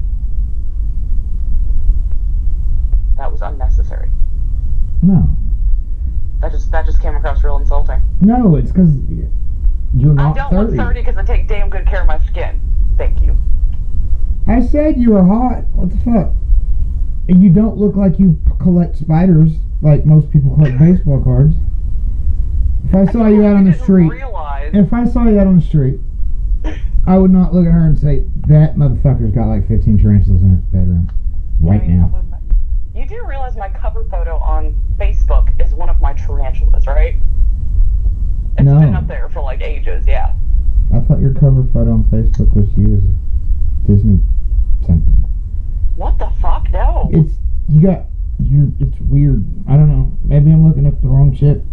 That was unnecessary. No. That just came across real insulting. No, it's because you're not 30. I don't look 30 because I take damn good care of my skin. Thank you. I said you were hot. What the fuck? And you don't look like you collect spiders like most people collect baseball cards. If I saw you out on the street, I would not look at her and say, that motherfucker's got like 15 tarantulas in her bedroom right now. You do realize my cover photo on Facebook is one of my tarantulas, right? It's been up there for like ages, yeah. I thought your cover photo on Facebook was you as a Disney something. What the fuck? No. It's weird. I don't know. Maybe I'm looking at the wrong shit.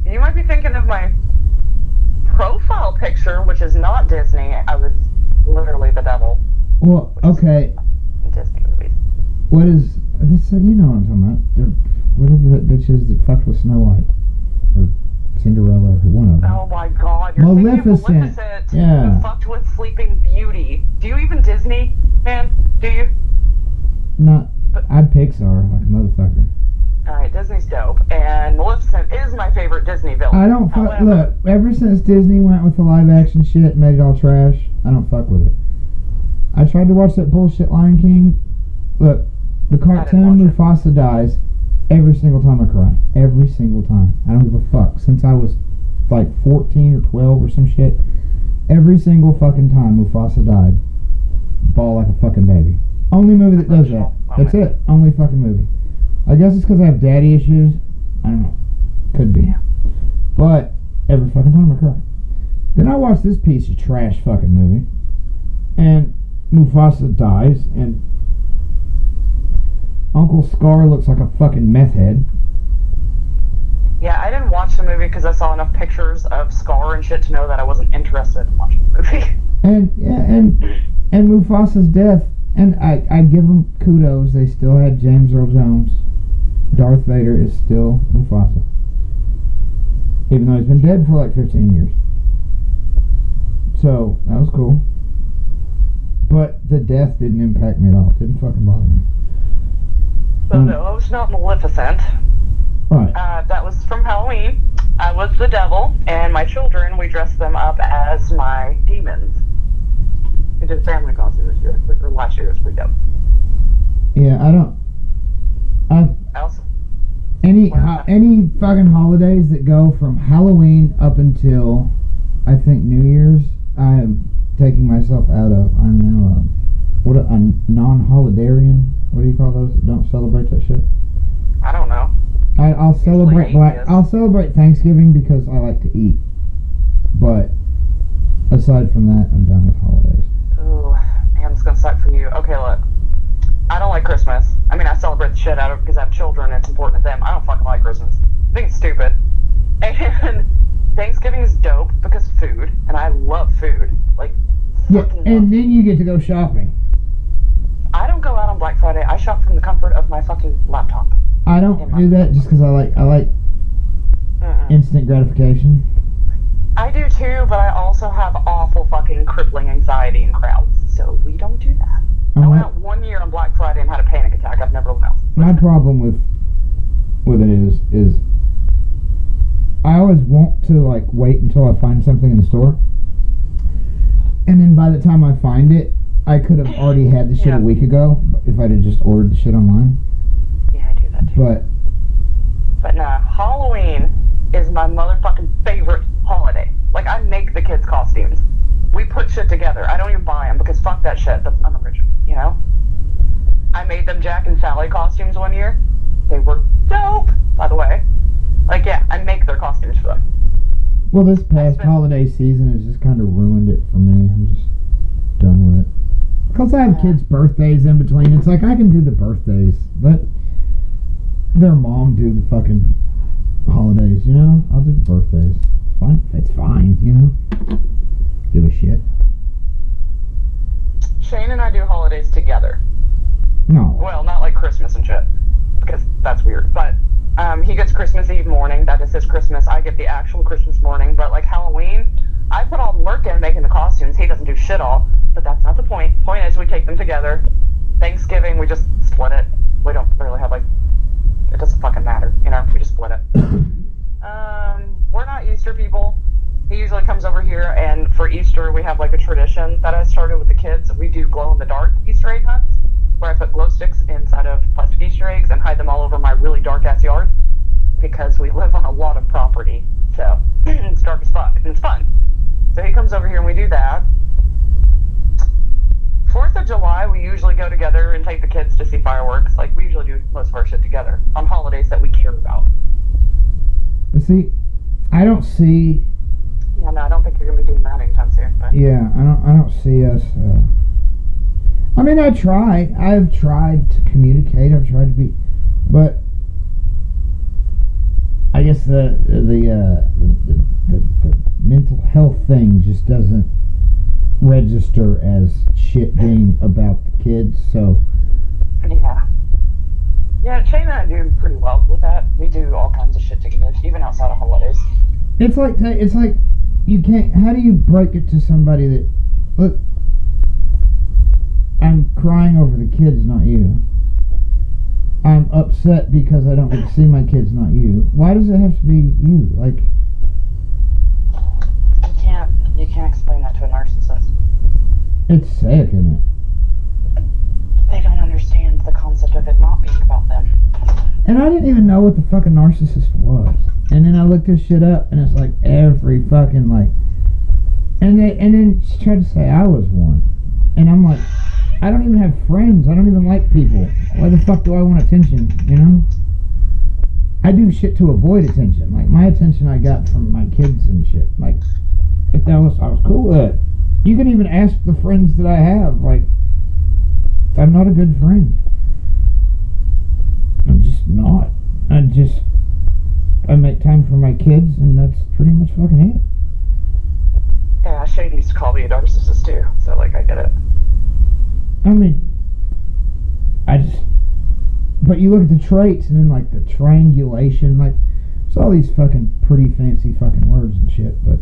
You might be thinking of my profile picture, which is not Disney. I was literally the devil. Well, okay. Disney movies. What is this? You know what I'm talking about. Whatever that bitch is that fucked with Snow White. Or Cinderella, or one of them. Oh my god, you're Maleficent. thinking of Maleficent. Yeah. Who fucked with Sleeping Beauty. Do you even Disney, man? Do you? I'm Pixar, like a motherfucker. Alright, Disney's dope. And Maleficent is my favorite Disney villain. I don't fuck. Look, ever since Disney went with the live action shit and made it all trash, I don't fuck with it. I tried to watch that bullshit Lion King. Look, the cartoon Mufasa dies. Every single time I cry. Every single time. I don't give a fuck. Since I was like 14 or 12 or some shit. Every single fucking time Mufasa died. Bawl like a fucking baby. Only movie that does that. That's it. Only fucking movie. I guess it's because I have daddy issues. I don't know. Could be. Yeah. But every fucking time I cry. Then I watched this piece of trash fucking movie. And Mufasa dies. And Uncle Scar looks like a fucking meth head. Yeah, I didn't watch the movie because I saw enough pictures of Scar and shit to know that I wasn't interested in watching the movie. And Mufasa's death, and I give them kudos. They still had James Earl Jones. Darth Vader is still Mufasa, even though he's been dead for like 15 years. So that was cool. But the death didn't impact me at all. It didn't fucking bother me. So no, I was not Maleficent. Right. That was from Halloween. I was the devil, and my children, we dressed them up as my demons. We did a family costume this year, or last year. It was pretty dope. Yeah, any fucking holidays that go from Halloween up until I think New Year's, I am taking myself out of. I'm now a non-holidarian. What do you call those that don't celebrate that shit? I don't know. I'll celebrate Thanksgiving because I like to eat. But aside from that, I'm done with holidays. Ooh, man, it's gonna suck for you. Okay, look. I don't like Christmas. I mean, I celebrate the shit out of it because I have children and it's important to them. I don't fucking like Christmas. I think it's stupid. And Thanksgiving is dope because of food, and I love food. Like, yeah, and then you get to go shopping. I don't go out on Black Black Friday, I shop from the comfort of my fucking laptop. I don't do that just because I like instant gratification. I do too, but I also have awful fucking crippling anxiety in crowds, so we don't do that. I went out one year on Black Friday and had a panic attack. I've never went out. My problem with it is I always want to like wait until I find something in the store, and then by the time I find it, I could have already had the shit a week ago if I'd have just ordered the shit online. Yeah, I do that too. But no, Halloween is my motherfucking favorite holiday. Like, I make the kids' costumes. We put shit together. I don't even buy them because fuck that shit. That's unoriginal, you know? I made them Jack and Sally costumes one year. They were dope, by the way. Like, yeah, I make their costumes for them. Well, this past holiday season has just kind of ruined it for me. I'm just done with it. Because I have kids' birthdays in between. It's like, I can do the birthdays. Let their mom do the fucking holidays, you know? I'll do the birthdays. It's fine, you know? Give a shit. Shane and I do holidays together. No. Well, not like Christmas and shit, because that's weird. But he gets Christmas Eve morning. That is his Christmas. I get the actual Christmas morning. But like Halloween, I put all the work in making the costumes. He doesn't do shit all. But that's not the point. Point is, we take them together. Thanksgiving, we just split it. We don't really have, like, it doesn't fucking matter, you know? We just split it. We're not Easter people. He usually comes over here, and for Easter, we have, like, a tradition that I started with the kids. We do glow-in-the-dark Easter egg hunts, where I put glow sticks inside of plastic Easter eggs and hide them all over my really dark-ass yard, because we live on a lot of property, so it's dark as fuck, and it's fun. So he comes over here, and we do that. 4th of July, we usually go together and take the kids to see fireworks. Like, we usually do most of our shit together on holidays that we care about. See, I don't see... Yeah, no, I don't think you're going to be doing that anytime soon. But. Yeah, I don't see us... I mean, I've tried to communicate. I've tried to be... But... I guess the mental health thing just doesn't register as shit being about the kids, so yeah, Shane and I do pretty well with that. We do all kinds of shit together, even outside of holidays. It's like you can't. How do you break it to somebody that, look, I'm crying over the kids, not you. I'm upset because I don't get to see my kids, not you. Why does it have to be you? Like, you can't explain that to a narcissist. It's sick, isn't it? They don't understand the concept of it not being about them. And I didn't even know what the fucking narcissist was. And then I looked this shit up, and it's like every fucking like. And then she tried to say I was one, and I'm like, I don't even have friends. I don't even like people. Why the fuck do I want attention? You know? I do shit to avoid attention. Like, my attention I got from my kids and shit. Like, I was cool with it. You can even ask the friends that I have. Like, I'm not a good friend. I'm just not. I make time for my kids, and that's pretty much fucking it. Yeah, Shane used to call me a narcissist too, so like I get it. I mean, but you look at the traits and then like the triangulation, like it's all these fucking pretty fancy fucking words and shit, but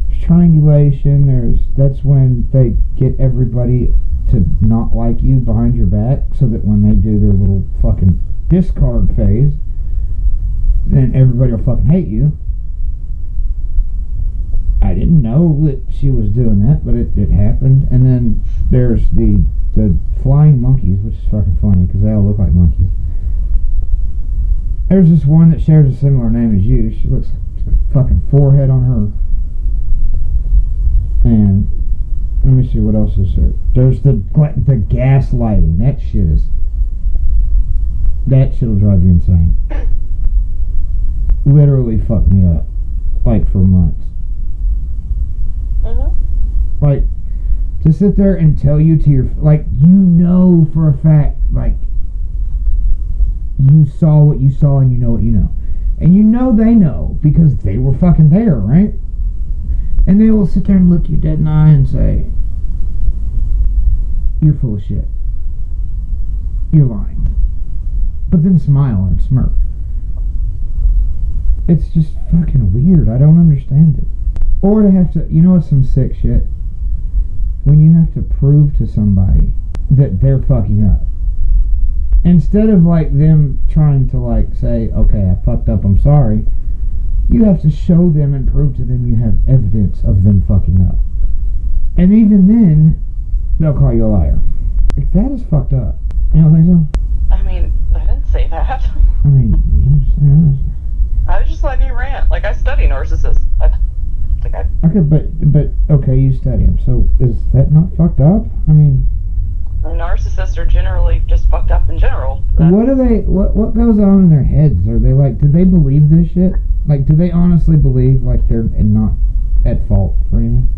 there's triangulation, that's when they get everybody to not like you behind your back so that when they do their little fucking discard phase, then everybody will fucking hate you. I didn't know that she was doing that, but it happened. And then there's the flying monkeys, which is fucking funny because they all look like monkeys. There's this one that shares a similar name as you. She looks like a fucking forehead on her. And let me see what else is there. There's the gaslighting. That shit'll drive you insane. Literally fucked me up, like for months. Like, to sit there and tell you to your, like, you know for a fact, like, you saw what you saw and you know what you know. And you know they know because they were fucking there, right? And they will sit there and look you dead in the eye and say, you're full of shit. you're lying. But then smile and smirk. It's just fucking weird. I don't understand it. Or to have to, you know what's some sick shit? When you have to prove to somebody that they're fucking up. Instead of like them trying to like say, okay, I fucked up, I'm sorry. You have to show them and prove to them you have evidence of them fucking up. And even then, they'll call you a liar. Like, that is fucked up. You don't think so? I mean, I didn't say that. I mean, yes. I was just letting you rant. Like, I study narcissists. Okay, but okay, you study them. So is that not fucked up? I mean, narcissists are generally just fucked up in general. What do they? What goes on in their heads? Are they like? Do they believe this shit? Like, do they honestly believe like they're not at fault for anything?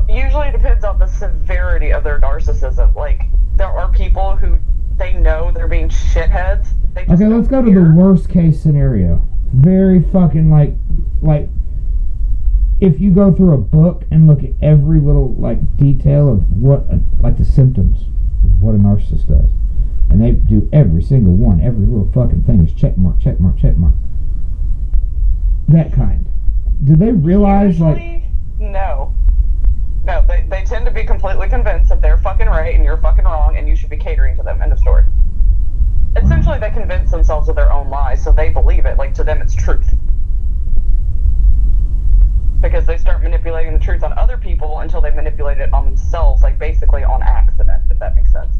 Usually it depends on the severity of their narcissism. Like, there are people who they know they're being shitheads. They just okay, let's go to the worst case scenario. Very fucking like if you go through a book and look at every little like detail of what like the symptoms of what a narcissist does, and they do every single one, every little fucking thing is check mark, check mark, check mark. That kind. Do they realize usually, no. No, they tend to be completely convinced that they're fucking right and you're fucking wrong and you should be catering to them. End of story. Essentially, they convince themselves of their own lies, so they believe it. Like, to them, it's truth. Because they start manipulating the truth on other people until they manipulate it on themselves, like, basically on accident, if that makes sense.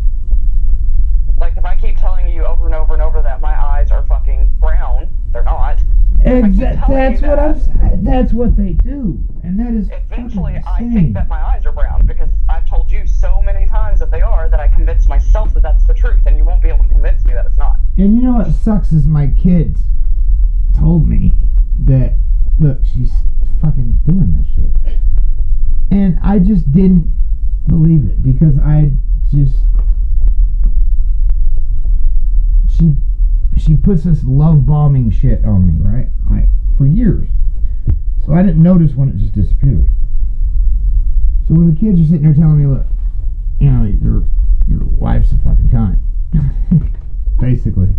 Like, if I keep telling you over and over and over that my eyes are fucking brown, they're not. That's what they do, and that is eventually I think that my eyes are brown because I've told you so many times that they are that I convince myself that that's the truth, and you won't be able to convince me that it's not. And you know what sucks is my kids told me that, look, she's fucking doing this shit, and I just didn't believe it because she puts this love bombing shit on me, right? For years. So I didn't notice when it just disappeared. So when the kids are sitting there telling me, look, you know, your wife's a fucking cunt, basically,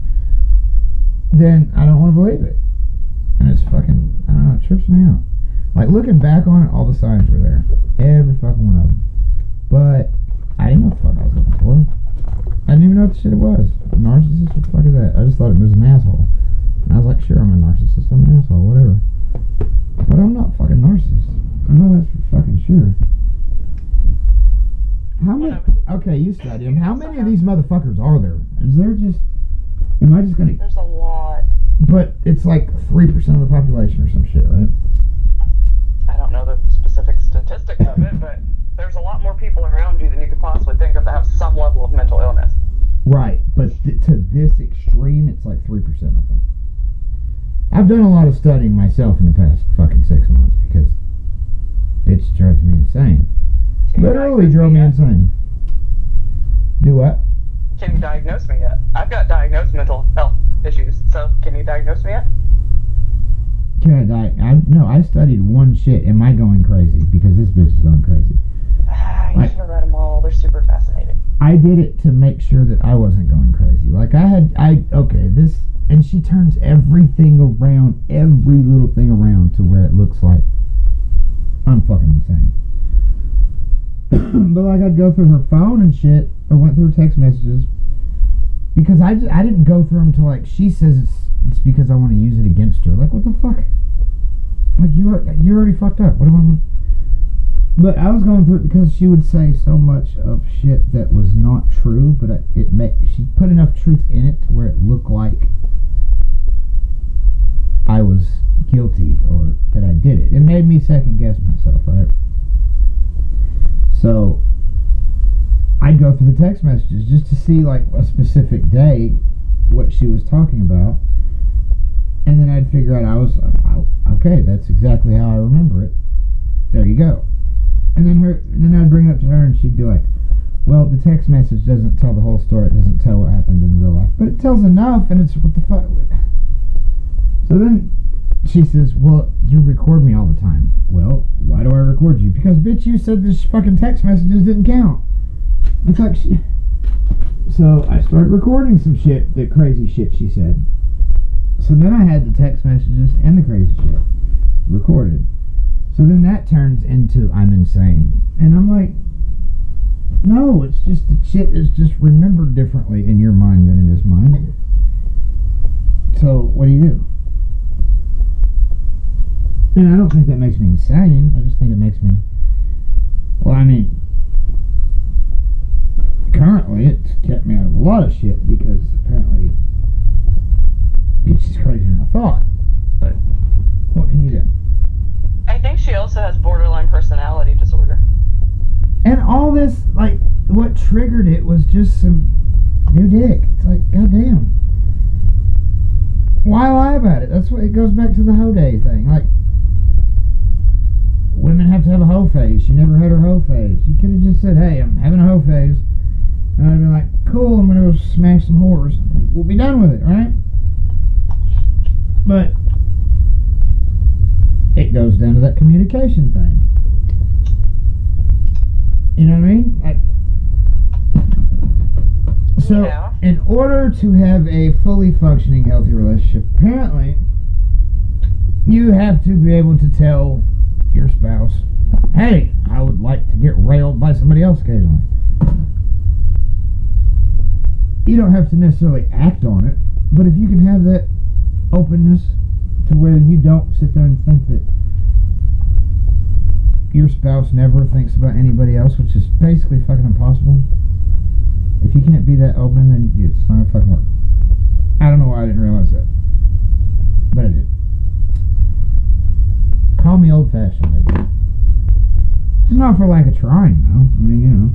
then I don't want to believe it. And it's fucking, I don't know, it trips me out. Like, looking back on it, all the signs were there. Every fucking one of them. But I didn't know what the fuck I was looking for. I didn't even know what the shit it was. A narcissist? What the fuck is that? I just thought it was an asshole. And I was like, sure, I'm a narcissist. I'm an asshole, whatever. But I'm not fucking narcissist. I know that's for fucking sure. How many? Okay, you study them. How many of these motherfuckers are there? Is there just? Am I just gonna? There's a lot. But it's like 3% of the population or some shit, right? I don't know the specific statistics of it, but there's a lot more people around you than you could possibly think of that have some level of mental illness. Right, but to this extreme, it's like 3%, I think. I've done a lot of studying myself in the past fucking 6 months because bitch drives me insane. Literally drove me insane. Do what? Can you diagnose me yet? I've got diagnosed mental health issues, so can you diagnose me yet? Can I no, I studied one shit. Am I going crazy? Because this bitch is going crazy. You should have read them all. They're super fascinating. I did it to make sure that I wasn't going crazy. Like, this, and she turns everything around, every little thing around to where it looks like I'm fucking insane. But like, I'd go through her phone and shit, or went through her text messages, because I didn't go through them till like she says it's because I want to use it against her. Like, what the fuck? Like, you're already fucked up. What am I? But I was going through it because she would say so much of shit that was not true, but she put enough truth in it to where it looked like I was guilty or that I did it. It made me second guess myself, right? So I'd go through the text messages just to see like a specific day what she was talking about, and then I'd figure out okay, that's exactly how I remember it. There you go. And then I'd bring it up to her, and she'd be like, well, the text message doesn't tell the whole story. It doesn't tell what happened in real life. But it tells enough, and it's what the fuck. So then she says, well, you record me all the time. Well, why do I record you? Because, bitch, you said this fucking text messages didn't count. It's like So I started recording some shit, the crazy shit she said. So then I had the text messages and the crazy shit recorded. So then that turns into I'm insane. And I'm like, no, it's just the shit is just remembered differently in your mind than it is mine. So what do? And I don't think that makes me insane. I just think it makes me, well, I mean, currently it's kept me out of a lot of shit because apparently it's just crazier than I thought. But what can you do? I think she also has borderline personality disorder. And all this, like, what triggered it was just some new dick. It's like, goddamn. Why lie about it? That's what it goes back to the hoe day thing. Like, women have to have a hoe phase. She never had her hoe phase. You could have just said, hey, I'm having a hoe phase. And I'd have been like, cool, I'm going to go smash some whores. And we'll be done with it, right? But it goes down to that communication thing. You know what I mean? So, yeah. In order to have a fully functioning, healthy relationship, apparently, you have to be able to tell your spouse, hey, I would like to get railed by somebody else occasionally. You don't have to necessarily act on it, but if you can have that openness to where you don't sit there and think that your spouse never thinks about anybody else, which is basically fucking impossible. If you can't be that open, then it's not gonna fucking work. I don't know why I didn't realize that, but I did. Call me old-fashioned, I guess. It's not for lack of trying, though. I mean, you know.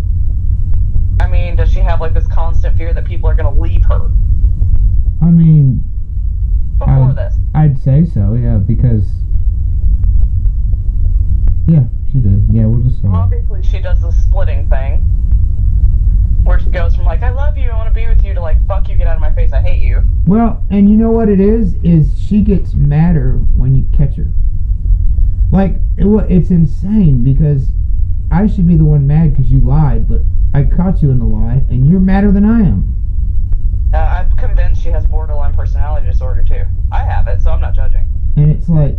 I mean, does she have like this constant fear that people are gonna leave her? I mean, before this, I'd say so, yeah, because. Yeah, she did. Yeah, we'll just say. Obviously, she does the splitting thing, where she goes from like, I love you, I want to be with you, to like, fuck you, get out of my face, I hate you. Well, and you know what it is she gets madder when you catch her. Like, it's insane because I should be the one mad because you lied, but I caught you in the lie, and you're madder than I am. I'm convinced she has borderline personality disorder too. I have it, so I'm not judging. And it's like,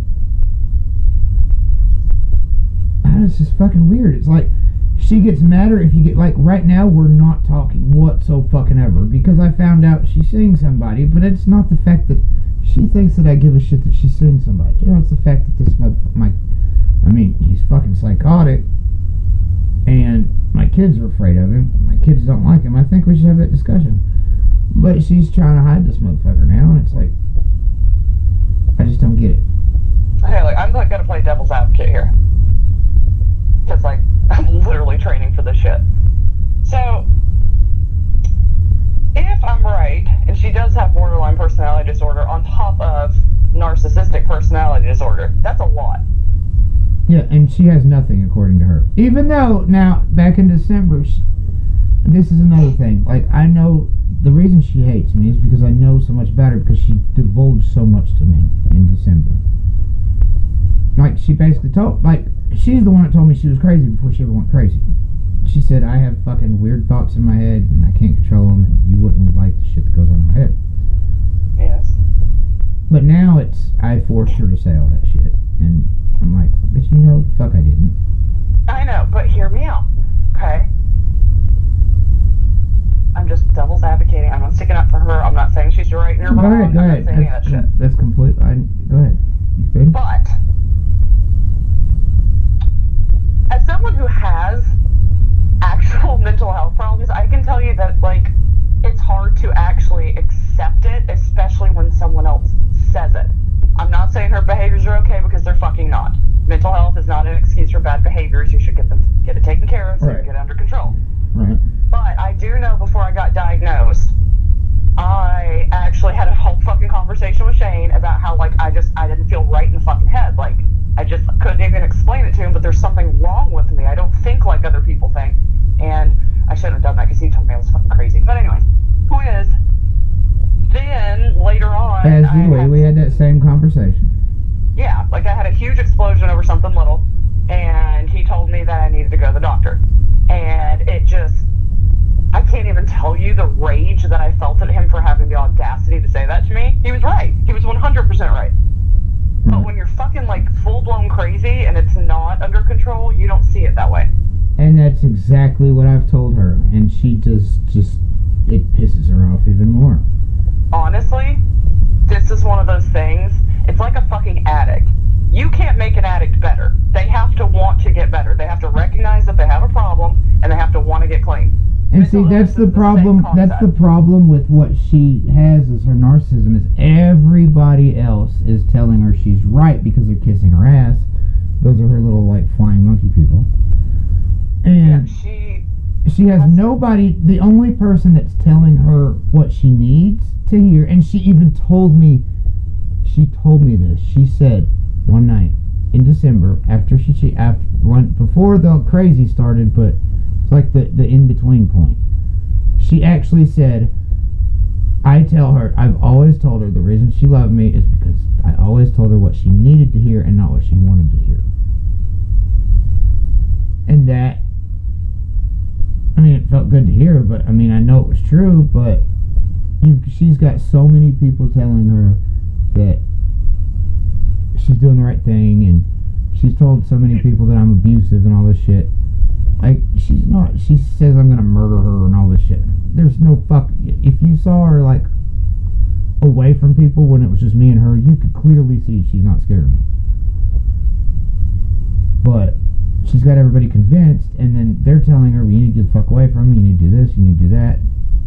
it's just fucking weird. It's like, she gets madder if you get, like, right now we're not talking whatsoever because I found out she's seeing somebody, but it's not the fact that she thinks that I give a shit that she's seeing somebody. You know, it's the fact that this motherfucker, he's fucking psychotic, and my kids are afraid of him. My kids don't like him. I think we should have that discussion. But she's trying to hide this motherfucker now, and it's like, I just don't get it. Okay, like, I'm gonna play devil's advocate here. Because, like, I'm literally training for this shit. So, if I'm right, and she does have borderline personality disorder on top of narcissistic personality disorder, that's a lot. Yeah, and she has nothing, according to her. Even though, now, back in December, this is another thing. Like, I know the reason she hates me is because I know so much about her because she divulged so much to me in December. Like, she basically told, like, she's the one that told me she was crazy before she ever went crazy. She said, I have fucking weird thoughts in my head, and I can't control them, and you wouldn't like the shit that goes on in my head. Yes. But now I forced her to say all that shit, and I'm like, bitch, you know, the fuck I didn't. I know, but hear me out, okay? I'm just devil's advocating. I'm not sticking up for her. I'm not saying she's right and you're wrong. Go ahead. I'm not saying any of that shit. That's complete. Go ahead. You good? But as someone who has actual mental health problems, I can tell you that, like, it's hard to actually accept it, especially when someone else says it. I'm not saying her behaviors are okay because they're fucking not. Mental health is not an excuse for bad behaviors. You should get it taken care of so you get it under control. Right. But I do know before I got diagnosed, I actually had a whole fucking conversation with Shane about how, like, I didn't feel right in the fucking head. Like, I just couldn't even explain it to him, but there's something wrong with me. I don't think like other people think. And I shouldn't have done that because he told me I was fucking crazy. But anyway, point is, then later on, we had that same conversation. Yeah, like, I had a huge explosion over something little, and he told me that I needed to go to the doctor. And it just I can't even tell you the rage that I felt at him for having the audacity to say that to me. He was right. He was 100% right. But when you're fucking, like, full-blown crazy and it's not under control, you don't see it that way. And that's exactly what I've told her. And she just it pisses her off even more. Honestly, this is one of those things. It's like a fucking addict. You can't make an addict better. They have to want to get better. They have to recognize that they have a problem, and they have to want to get clean. And see, that's the problem. That's the problem with what she has as her narcissism. Is everybody else is telling her she's right because they're kissing her ass. Those are her little, like, flying monkey people. And yeah, she has nobody. The only person that's telling her what she needs to hear, and she even told me. She told me this. She said one night in December, before the crazy started, but it's like the in-between point. She actually said, I've always told her the reason she loved me is because I always told her what she needed to hear and not what she wanted to hear. And that, I mean, it felt good to hear, but I mean, I know it was true, but she's got so many people telling her that she's doing the right thing, and she's told so many people that I'm abusive and all this shit. Like, she's not. She says I'm gonna murder her and all this shit. There's no fuck. If you saw her, like, away from people when it was just me and her, you could clearly see she's not scared of me. But she's got everybody convinced, and then they're telling her, well, you need to get the fuck away from me, you need to do this, you need to do that.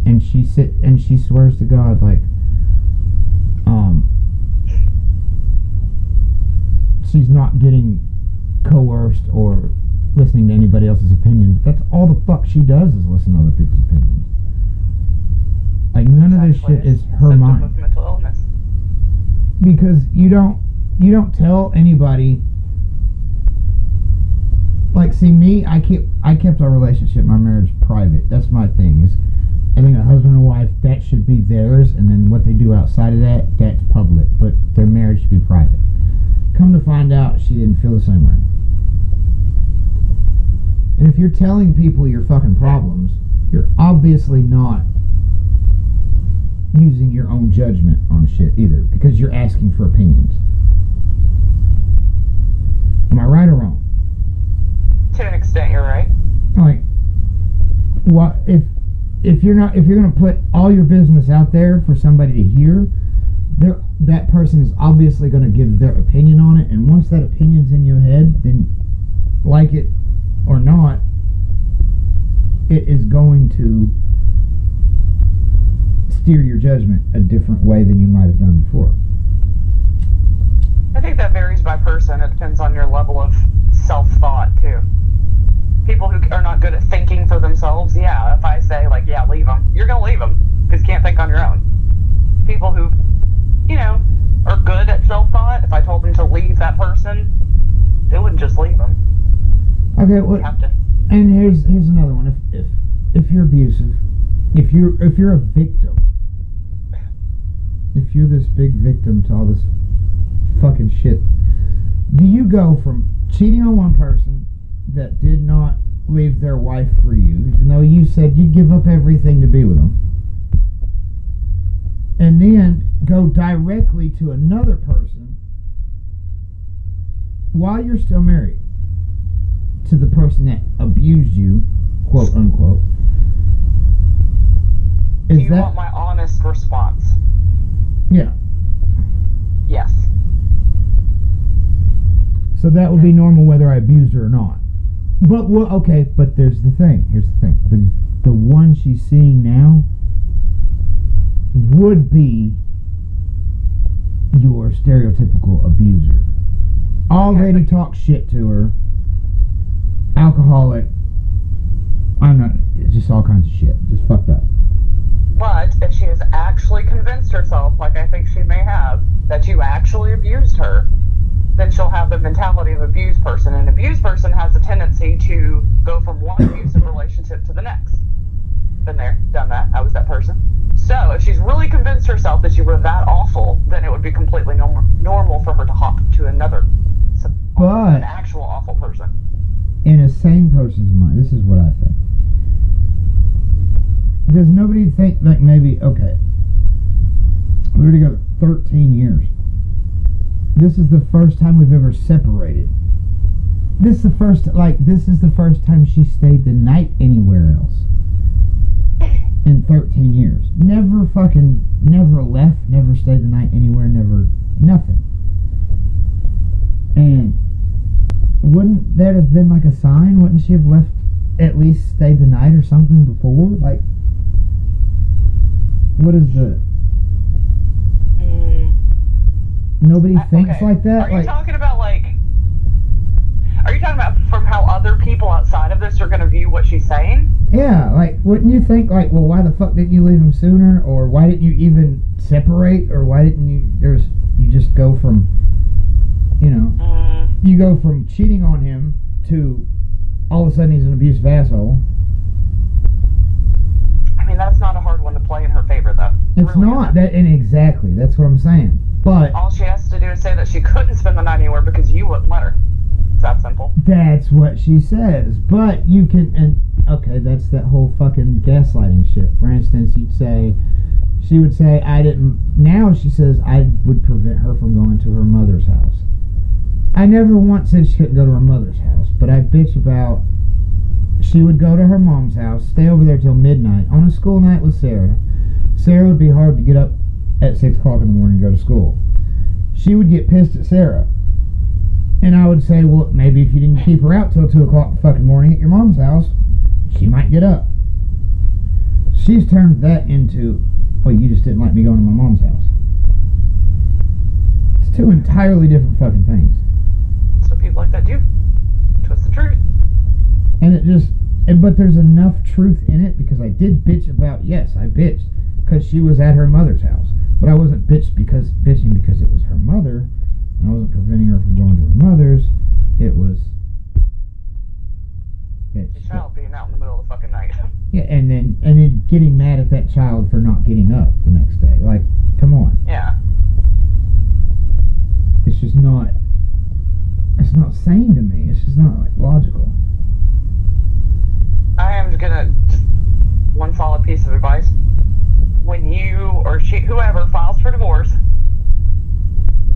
And she swears to God, like, she's not getting coerced or listening to anybody else's opinion. But that's all the fuck she does, is listen to other people's opinions. Like, none of this shit is her mind. Of mental illness. Because you don't tell anybody. Like, see, me, I kept our relationship, my marriage, private. That's my thing. Is I think a husband and wife, that should be theirs, and then what they do outside of that, that's public. But their marriage should be private. Come to find out, she didn't feel the same way. And if you're telling people your fucking problems, you're obviously not using your own judgment on shit either, because you're asking for opinions. Am I right or wrong? To an extent, you're right. Like, what if you're gonna put all your business out there for somebody to hear, that person is obviously gonna give their opinion on it, and once that opinion's in your head, then, like it or not, it is going to steer your judgment a different way than you might have done before. I think that varies by person. It depends on your level of self-thought, too. People who are not good at thinking for themselves, yeah, if I say, like, yeah, leave them, you're going to leave them, because you can't think on your own. People who, you know, are good at self-thought, if I told them to leave that person, they wouldn't just leave them. Okay, well, and here's another one. If you're abusive, if you're a victim, if you're this big victim to all this fucking shit, do you go from cheating on one person that did not leave their wife for you, even though you said you'd give up everything to be with them, and then go directly to another person while you're still married to the person that abused you, quote unquote? Do you want my honest response? Yeah. Yes. So that would be normal whether I abused her or not. But, well, okay, but here's the thing. The one she's seeing now would be your stereotypical abuser. Already talk shit to her. Alcoholic. Just all kinds of shit. Just fucked up. But if she has actually convinced herself, like I think she may have, that you actually abused her, then she'll have the mentality of an abused person. An abused person has a tendency to go from one abusive relationship to the next. Been there, done that. I was that person. So if she's really convinced herself that you were that awful, then it would be completely normal for her to hop to an actual awful person. In a sane person's mind, this is what I think. We were together 13 years. This is the first time we've ever separated. This is the first time she stayed the night anywhere else. In 13 years. Never left, never stayed the night anywhere, never, nothing. And wouldn't that have been like a sign? Wouldn't she have left, at least stayed the night or something before? Like, what is the... Nobody thinks like that? Are you talking about from how other people outside of this are going to view what she's saying? Yeah, like, wouldn't you think, like, well, why the fuck didn't you leave him sooner? Or why didn't you even separate? Or why didn't you just go from, you go from cheating on him to all of a sudden he's an abusive asshole. I mean, that's not a hard one to play in her favor, though. It's really not. And exactly, that's what I'm saying. But all she has to do is say that she couldn't spend the night anywhere because you wouldn't let her. It's that simple. That's what she says. But you can, and okay, that's that whole fucking gaslighting shit. For instance, she would say, now she says, I would prevent her from going to her mother's house. I never once said she couldn't go to her mother's house, but I bitch about, she would go to her mom's house, stay over there till midnight, on a school night with Sarah. Sarah would be hard to get up at 6 o'clock in the morning to go to school. She would get pissed at Sarah. And I would say, well, maybe if you didn't keep her out till 2 o'clock in the fucking morning at your mom's house, she might get up. She's turned that into, well, you just didn't like me going to my mom's house. It's two entirely different fucking things. So people like that do. Twist the truth. And but there's enough truth in it because I did bitch about, yes, I bitched because she was at her mother's house. But I wasn't bitching because it was her mother, and I wasn't preventing her from going to her mother's. It was the child being out in the middle of the fucking night. Yeah, and then getting mad at that child for not getting up the next day. Like, come on. Yeah. It's just not. It's not sane to me. It's just not like logical. I am gonna just one solid piece of advice. When you or whoever files for divorce,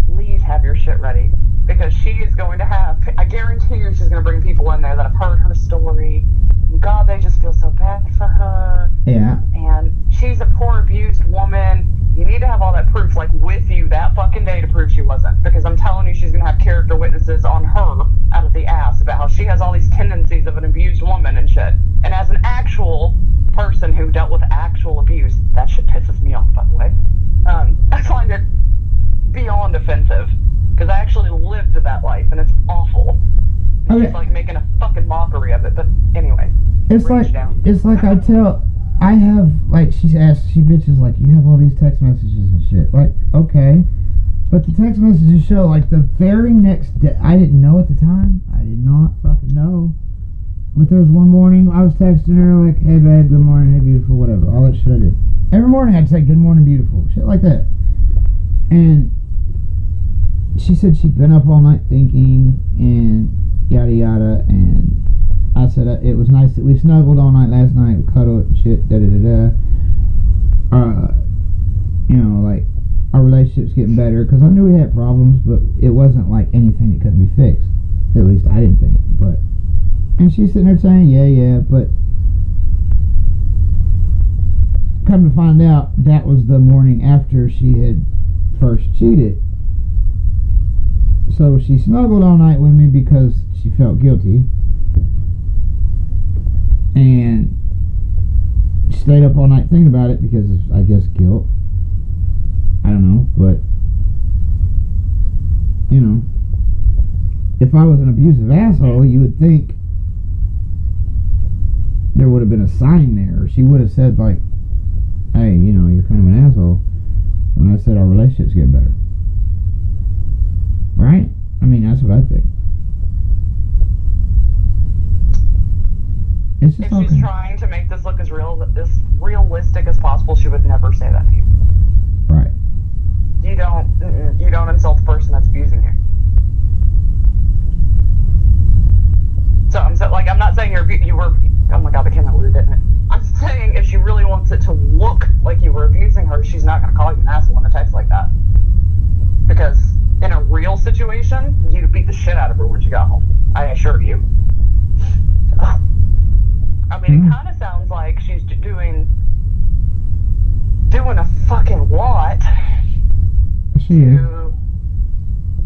please have your shit ready. Because she is going to have, I guarantee you she's going to bring people in there that have heard her story. God, they just feel so bad for her. Yeah. And she's a poor abused woman. You need to have all that proof, like, with you that fucking day to prove she wasn't. Because I'm telling you, she's going to have character witnesses on her out of the ass about how she has all these tendencies of an abused woman and shit. And as an actual person who dealt with actual abuse, that shit pisses me off, by the way. I find it beyond offensive. Because I actually lived that life, and it's awful. Okay. She's like making a fucking mockery of it, but anyway. It's like I have, like, she bitches, like, you have all these text messages and shit. Like, okay. But the text messages show, like, the very next day, I didn't know at the time. I did not fucking know. But there was one morning, I was texting her, like, hey, babe, good morning, hey, beautiful, whatever. All that shit I did. Every morning I'd say, good morning, beautiful. Shit like that. And she said she'd been up all night thinking and yada yada, and I said it was nice that we snuggled all night last night, we cuddled and shit, da da da da. Like, our relationship's getting better, because I knew we had problems, but it wasn't like anything that couldn't be fixed. At least I didn't think. But and she's sitting there saying yeah, but come to find out, that was the morning after she had first cheated. So she snuggled all night with me because she felt guilty. And she stayed up all night thinking about it because of, I guess, guilt. I don't know, but, if I was an abusive asshole, you would think there would have been a sign there. Or she would have said, like, hey, you're kind of an asshole, when I said our relationship's getting better. Right? I mean, that's what I think. It's just if she's trying to make this look as realistic as possible, she would never say that to you. Right. You don't insult the person that's abusing you. So I'm not saying you were. Oh my God, that came out weird, didn't it? I'm saying if she really wants it to look like you were abusing her, she's not going to call you an asshole in a text like situation, you'd beat the shit out of her when she got home. I assure you. So, I mean, it kind of sounds like she's doing a fucking lot. She is.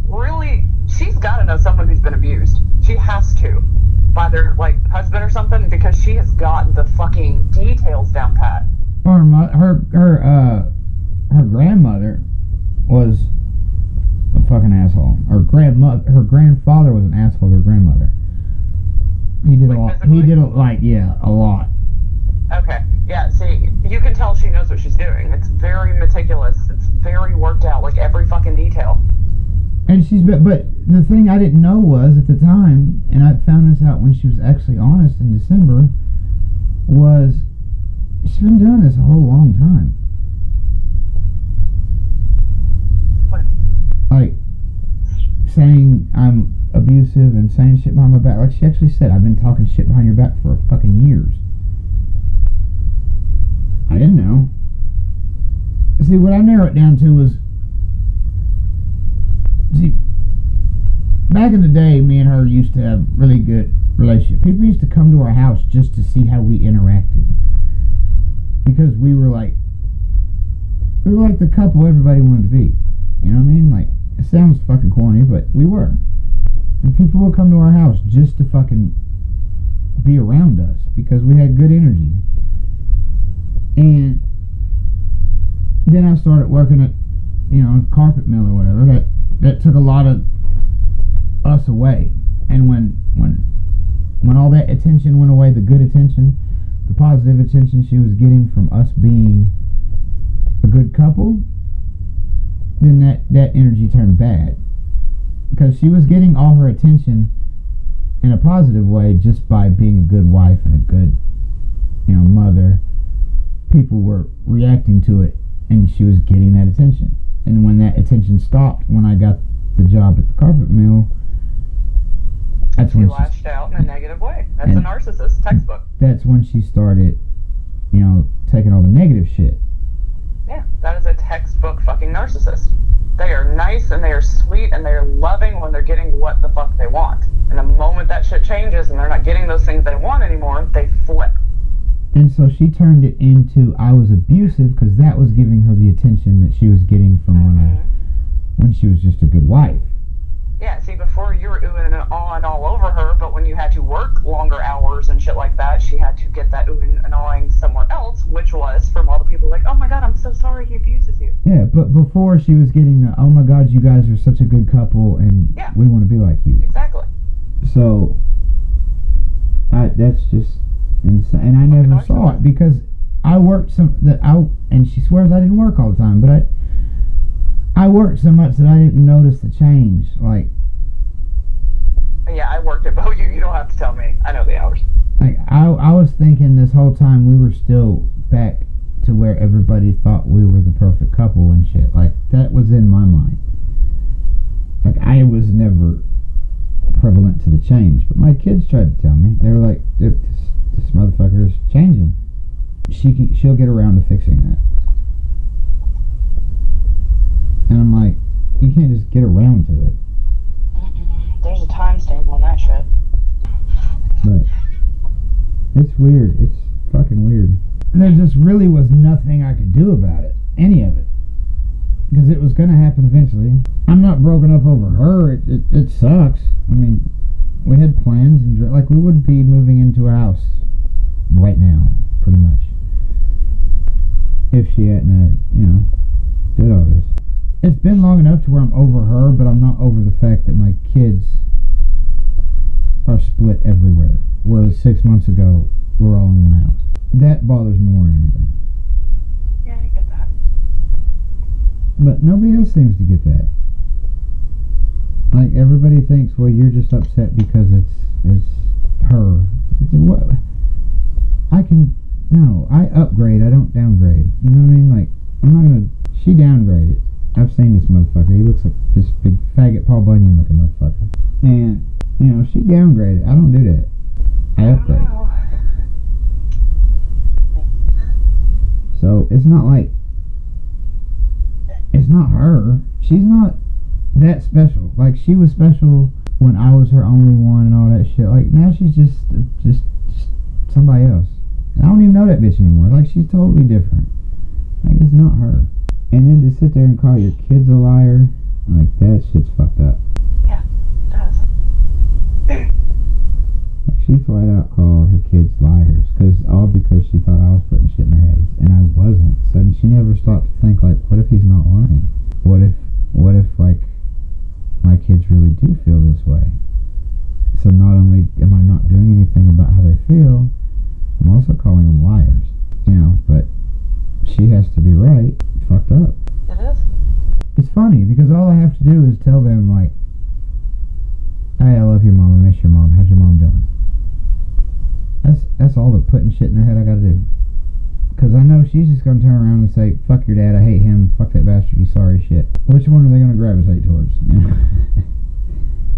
Really, she's got to know someone who's been abused. She has to, by their like husband or something, because she has got the fucking details down pat. Her grandmother was a fucking asshole. Her grandfather was an asshole to her grandmother. He did a lot. Physically? He did a lot. Okay, yeah. See, you can tell she knows what she's doing. It's very meticulous. It's very worked out, like every fucking detail. And but the thing I didn't know was at the time, and I found this out when she was actually honest in December, was she's been doing this a whole long time. What? Like saying I'm abusive and saying shit behind my back. Like she actually said, I've been talking shit behind your back for fucking years. I didn't know. See, what I narrowed it down to was, see, back in the day, me and her used to have really good relationship. People used to come to our house just to see how we interacted, because we were like the couple everybody wanted to be. You know what I mean? Like, it sounds fucking corny, but we were. And people would come to our house just to fucking be around us because we had good energy. And then I started working at, carpet mill or whatever. That took a lot of us away. And when all that attention went away, the good attention, the positive attention she was getting from us being a good couple, then that energy turned bad. Because she was getting all her attention in a positive way just by being a good wife and a good, mother. People were reacting to it, and she was getting that attention. And when that attention stopped, when I got the job at the carpet mill, that's when she lashed out in a negative way. That's a narcissist textbook. That's when she started, taking all the negative shit. Yeah, that is a textbook fucking narcissist. They are nice and they are sweet and they are loving when they're getting what the fuck they want. And the moment that shit changes and they're not getting those things they want anymore, they flip. And so she turned it into, I was abusive because that was giving her the attention that she was getting from when she was just a good wife. Yeah, see, before you were oohing and awing all over her, but when you had to work longer hours and shit like that, she had to get that oohing and awing somewhere else, which was from all the people like, oh my god, I'm so sorry he abuses you. Yeah, but before she was getting the, oh my god, you guys are such a good couple and we want to be like you. Exactly. So, that's just insane. And I never saw it because I worked and she swears I didn't work all the time, but I worked so much that I didn't notice the change. Like, yeah, I worked at Bo. You don't have to tell me. I know the hours. Like, I was thinking this whole time we were still back to where everybody thought we were the perfect couple and shit. Like, that was in my mind. Like, I was never prevalent to the change. But my kids tried to tell me. They were like, this motherfucker is changing. She'll get around to fixing that. And I'm like, you can't just get around to it. There's a timestamp on that shit. But it's weird. It's fucking weird. And there just really was nothing I could do about it. Any of it. Because it was going to happen eventually. I'm not broken up over her. It sucks. I mean, we had plans and like we would be moving into a house right now, pretty much. If she hadn't, did all this. It's been long enough to where I'm over her, but I'm not over the fact that my kids are split everywhere. Whereas 6 months ago, we were all in one house. That bothers me more than anything. Yeah, I get that. But nobody else seems to get that. Like, everybody thinks, well, you're just upset because it's her. What? I upgrade, I don't downgrade. You know what I mean? Like, I'm not gonna, she downgraded. I've seen this motherfucker. He looks like this big faggot Paul Bunyan looking motherfucker. And, she downgraded. I don't do that. I upgrade. So, it's not like, it's not her. She's not that special. Like, she was special when I was her only one and all that shit. Like, now she's just somebody else. And I don't even know that bitch anymore. Like, she's totally different. Like, it's not her. And then to sit there and call your kids a liar, like, that shit's fucked up. Yeah, it does. Like, she flat out called her kids liars, all because she thought I was putting shit in their heads, and I wasn't. So she never stopped to think, like, what if he's not lying? What if, like, my kids really do feel this way? So not only am I not doing anything about how they feel, I'm also calling them liars. You know, but she has to be right. It's fucked up. It is. It's funny, because all I have to do is tell them, like, hey, I love your mom, I miss your mom, how's your mom doing? That's all the putting shit in her head I gotta do. Because I know she's just gonna turn around and say, fuck your dad, I hate him, fuck that bastard, he's sorry shit. Which one are they gonna gravitate towards? You know?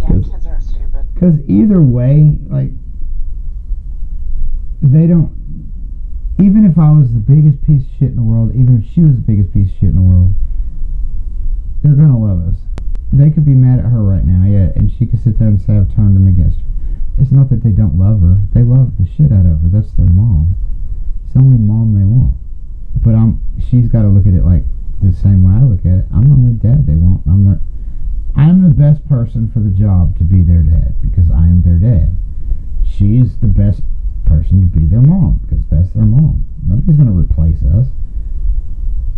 Yeah, kids aren't stupid. Because either way, like, they don't, even if I was the biggest piece of shit in the world, even if she was the biggest piece of shit in the world, they're gonna love us. They could be mad at her right now, yeah, and she could sit there and say I've turned them against her. It's not that they don't love her. They love the shit out of her. That's their mom. It's the only mom they want. But she's got to look at it like the same way I look at it. I'm the only dad they want. I'm the best person for the job to be their dad because I am their dad. She is the best person to be their mom because that's their mom. Nobody's going to replace us.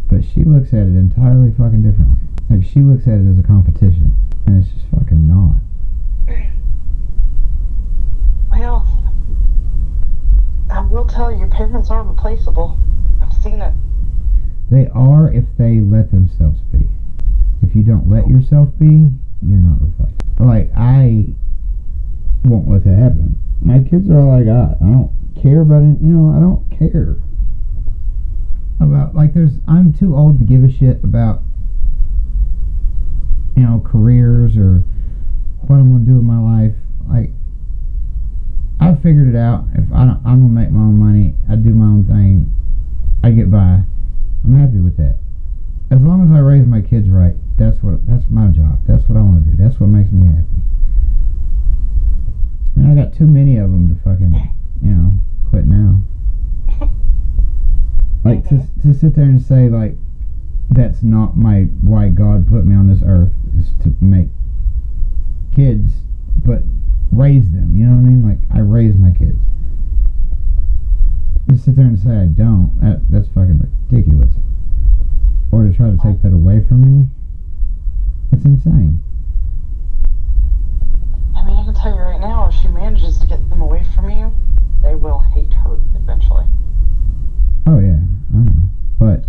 But she looks at it entirely fucking differently. Like, she looks at it as a competition. And it's just fucking not. Well, I will tell you, parents are replaceable. I've seen it. They are if they let themselves be. If you don't let yourself be, you're not replaced. Like, I won't let that happen. My kids are all I got. I don't care about it. You know, I don't care about, like, I'm too old to give a shit about, you know, careers or what I'm going to do with my life. Like, I've figured it out. If I'm going to make my own money, I do my own thing, I get by, I'm happy with that. As long as I raise my kids right, that's my job. That's what I want to do. That's what makes me happy. And I got too many of them to fucking, you know, quit now. Like, to sit there and say, like, that's not why God put me on this earth, is to make kids, but raise them, you know what I mean? Like, I raise my kids. To sit there and say I don't, that's fucking ridiculous. Or to try to take that away from me, that's insane. I mean, I can tell you right now, if she manages to get them away from you, they will hate her eventually. Oh yeah, I know. But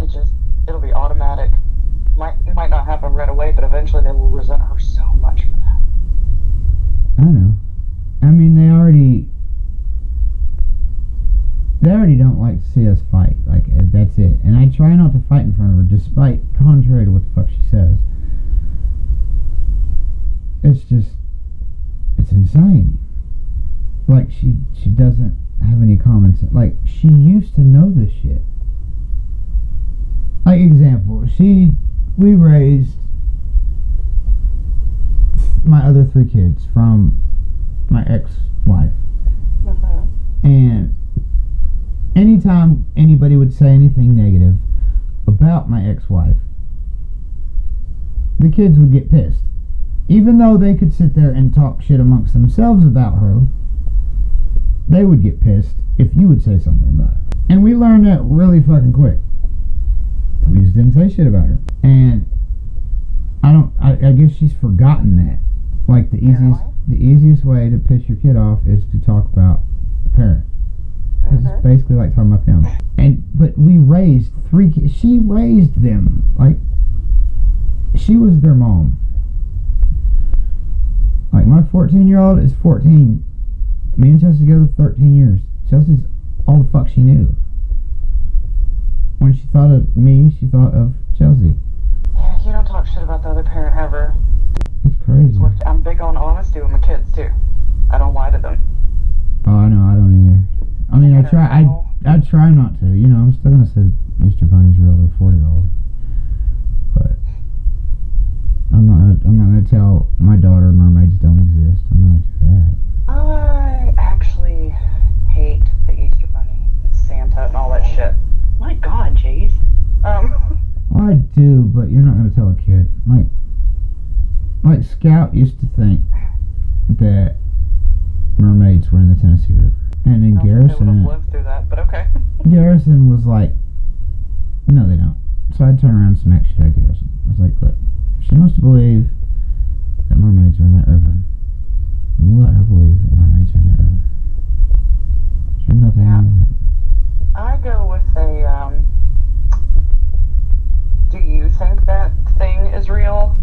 it'll be automatic. It might not happen right away, but eventually they will resent her so much for that. I know. I mean, they already don't like to see us fight. Like, that's it. And I try not to fight in front of her, despite contrary to what the fuck she says. It's insane. Like, she doesn't have any common sense. Like, she used to know this shit. Like, example, we raised my other 3 kids from my ex-wife. And anytime anybody would say anything negative about my ex-wife, the kids would get pissed. Even though they could sit there and talk shit amongst themselves about her, they would get pissed if you would say something about her. And we learned that really fucking quick. So we just didn't say shit about her. And I guess she's forgotten that. Like, the easiest way to piss your kid off is to talk about the parent. Because it's basically like talking about them. But we raised 3 kids. She raised them. Like, she was their mom. Like, my 14-year-old is 14. Me and Chelsea together 13 years. Chelsea's all the fuck she knew. When she thought of me, she thought of Chelsea. Yeah, you don't talk shit about the other parent ever. It's crazy. I'm big on honesty with my kids, too. I don't lie to them. Oh, I know, I don't either. I mean, I try not to. You know, I'm still gonna say Easter Bunny's real to a 4-year-old. But I'm not gonna to tell my daughter mermaids don't exist. I'm not going to do that. I actually hate the Easter Bunny and Santa and all that shit. My God, jeez. Well, I do, but you're not going to tell a kid. Like Scout used to think that mermaids were in the Tennessee River. And then Garrison... I would have lived through that, but okay. Garrison was like, no, they don't. So I'd turn around and smack shit out of Garrison. I was like, look, she wants to believe that mermaids are in that river. And you let her believe that mermaids are in that river. There's nothing wrong with it. I go with a, do you think that thing is real?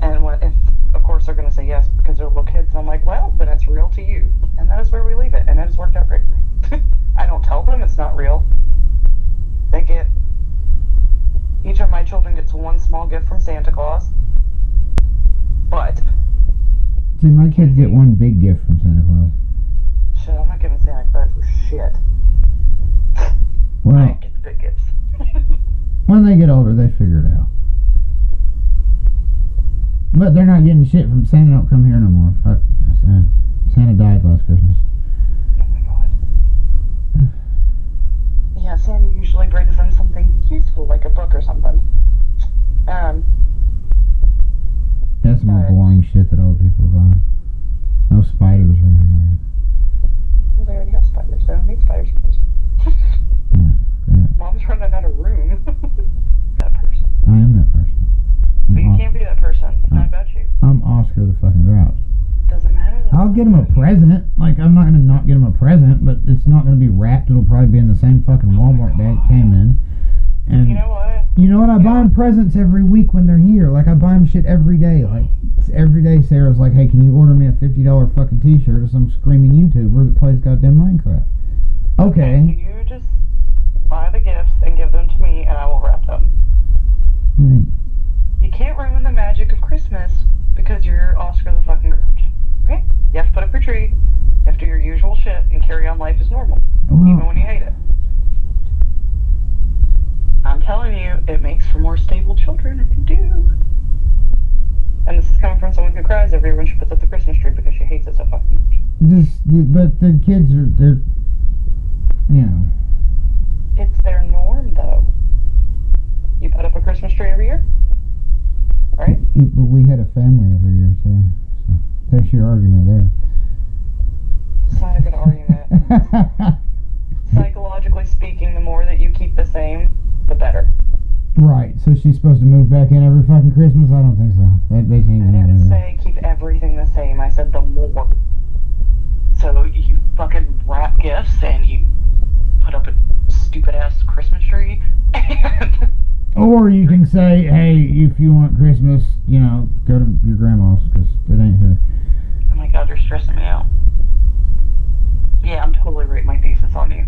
And what if, of course, they're going to say yes because they're little kids. And I'm like, well, then it's real to you. And that is where we leave it. And it has worked out great for me. I don't tell them it's not real. They get, each of my children gets one small gift from Santa Claus. But. See, my kids get one big gift from Santa Claus. Shit, I'm not giving Santa credit for shit. Well, I get the big gifts. when they get older, they figure it out. But they're not getting shit from Santa. Don't come here no more. Fuck Santa. Santa died last Christmas. Oh my God. Yeah, Santa usually brings them something useful, like a book or something. That's some more boring shit that old people buy. No spiders or anything like that. Well, they already have spiders. They don't need spiders. Yeah. Mom's running out of room. That person. I am that person. But you can't be that person. It's not about you. I'm Oscar the fucking Grouch. Doesn't matter. I'll get him a present. Like, I'm not going to not get him a present, but it's not going to be wrapped. It'll probably be in the same fucking Walmart bag it came in. And you know what? You know what? I buy him presents every week when they're here. Like, I buy him shit every day. Like, every day Sarah's like, hey, can you order me a $50 fucking t-shirt of some screaming YouTuber that plays goddamn Minecraft? Okay. You just buy the gifts and give them to me, and I will wrap them. I mean, you can't ruin the magic of Christmas because you're Oscar the fucking Grouch. Okay? You have to put up your tree, you have to do your usual shit, and carry on life as normal. well, even when you hate it. I'm telling you, it makes for more stable children if you do. And this is coming from someone who cries every year when she puts up the Christmas tree because she hates it so fucking much. But the kids are, they're, you know. It's their norm, though. You put up a Christmas tree every year? Right? We had a family every year, too. So, there's your argument there. It's not a good argument. Psychologically speaking, the more that you keep the same, the better. Right, so she's supposed to move back in every fucking Christmas? I don't think so. They can't I didn't say keep everything the same. I said the more. So you fucking wrap gifts and you put up a stupid-ass Christmas tree. And or you can say, hey, if you want Christmas, you know, go to your grandma's, because it ain't here. Oh my God, you're stressing me out. Yeah, I'm totally right. My thesis on you.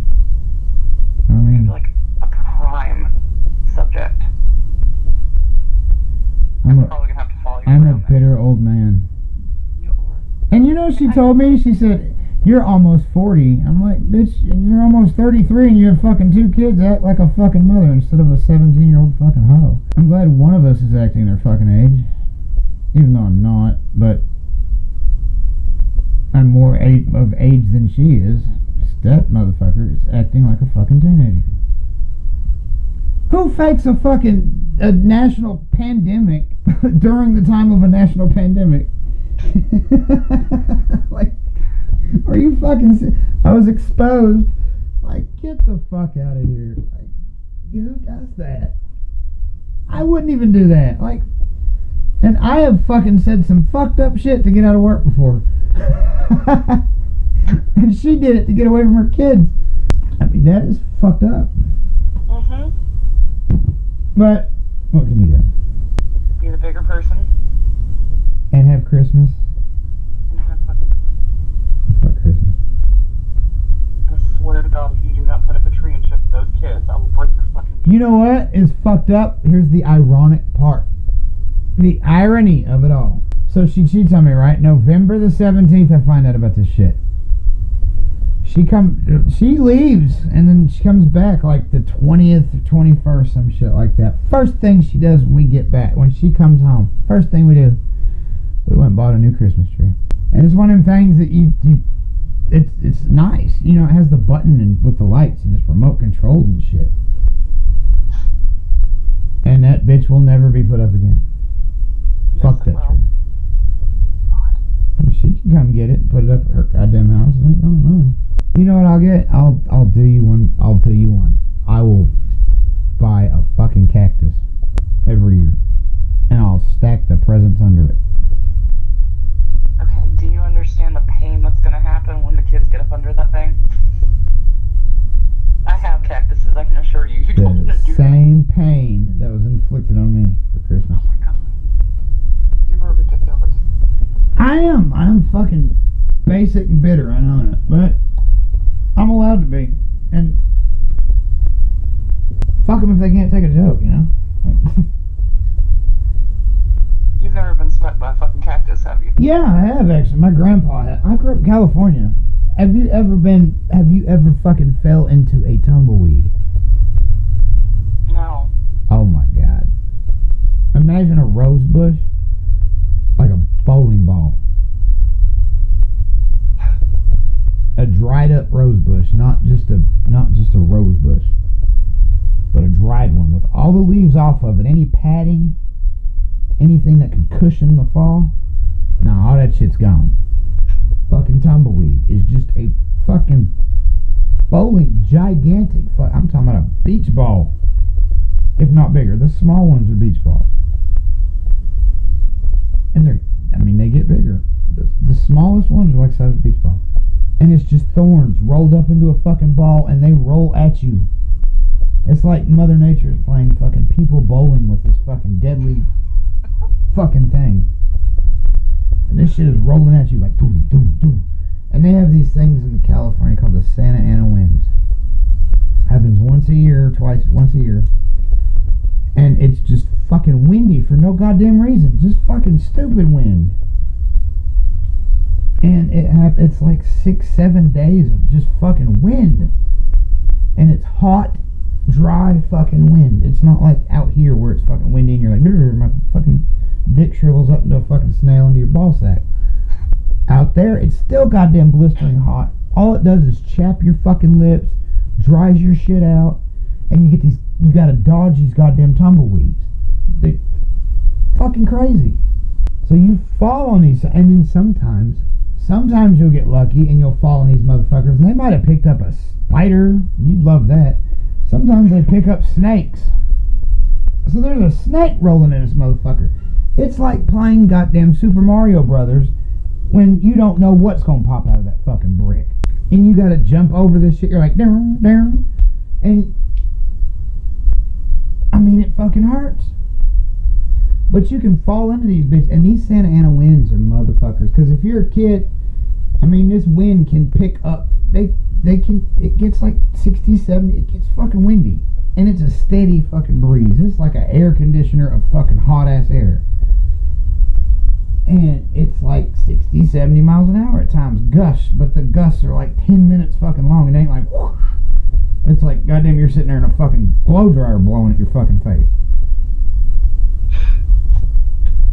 I mean, like a prime subject. I'm probably gonna have to follow you. I'm a bitter old man. You are. And you know, she told me, she said, you're almost 40. I'm like, bitch, you're almost 33 and you have fucking 2 kids. Act like a fucking mother instead of a 17-year-old fucking hoe. I'm glad one of us is acting their fucking age. Even though I'm not, but I'm more of age than she is. That motherfucker is acting like a fucking teenager. Who fakes a national pandemic during the time of a national pandemic? Like, are you fucking... I was exposed. Like, get the fuck out of here. Like, who does that? I wouldn't even do that. Like, and I have fucking said some fucked up shit to get out of work before. And she did it to get away from her kids. I mean, that is fucked up. Mm-hmm. But, what can you do? Be the bigger person. And have Christmas? And have fucking... Fuck Christmas. I swear to God, if you do not put up a tree and ship those kids, I will break your fucking... You know what is fucked up? Here's the ironic part. The irony of it all. So she cheats on me, right? November the 17th, I find out about this shit. She leaves, and then she comes back like the 20th or 21st, some shit like that. First thing she does when we get back, when she comes home, first thing we do, We went and bought a new Christmas tree. And it's one of them things that it's nice. You know, it has the button and with the lights and it's remote controlled and shit. And that bitch will never be put up again. Yes, Fuck that tree. She can come get it and put it up at her goddamn house. It ain't gonna mind. You know what I'll get? I'll do you one. I will buy a fucking cactus every year. And I'll stack the presents under it. Okay, do you understand the pain that's going to happen when the kids get up under that thing? I have cactuses, I can assure you. You don't want to do The same pain that was inflicted on me for Christmas. Oh my god. You're ridiculous. I'm fucking basic and bitter, I know that. But I'm allowed to be. And fuck them if they can't take a joke, you know? Like, You've never been stuck by a fucking cactus, have you? yeah, I have actually. My grandpa had. I grew up in California. Have you ever fucking fell into a tumbleweed? No. Oh my god. Imagine a rose bush like a bowling ball. A dried up rose bush, not just a rose bush, but a dried one with all the leaves off of it, any padding, anything that could cushion the fall. Nah, all that shit's gone. Fucking tumbleweed is just a fucking bowling, gigantic. I'm talking about a beach ball, if not bigger. The small ones are beach balls, and they get bigger. The smallest ones are like the size of a beach ball, and it's just thorns rolled up into a fucking ball, and they roll at you. It's like Mother Nature is playing fucking people bowling with this fucking deadly fucking thing. And this shit is rolling at you like doom, doom, doom. And they have these things in California called the Santa Ana winds. Happens once a year. And it's just fucking windy for no goddamn reason. Just fucking stupid wind. And it's like 6-7 days of just fucking wind. And it's hot, dry fucking wind. It's not like out here where it's fucking windy and you're like, my fucking dick shrivels up into a fucking snail into your ball sack. Out there, it's still goddamn blistering hot. All it does is chap your fucking lips, dries your shit out, and you gotta dodge these goddamn tumbleweeds. They fucking crazy. So you fall on these, and then sometimes you'll get lucky and you'll fall on these motherfuckers, and they might have picked up a spider. You'd love that. Sometimes they pick up snakes. So there's a snake rolling in this motherfucker. It's like playing goddamn Super Mario Brothers when you don't know what's gonna pop out of that fucking brick. And you gotta jump over this shit. You're like, down, down. And I mean, it fucking hurts. But you can fall into these bitches. And these Santa Ana winds are motherfuckers. Because if you're a kid, I mean, this wind can pick up. It gets like 60, 70. It gets fucking windy. And it's a steady fucking breeze. It's like an air conditioner of fucking hot ass air. And it's like 60, 70 miles an hour at times, gusts, but the gusts are like 10 minutes fucking long. It ain't like, whoosh. It's like, goddamn, you're sitting there in a fucking blow dryer blowing at your fucking face.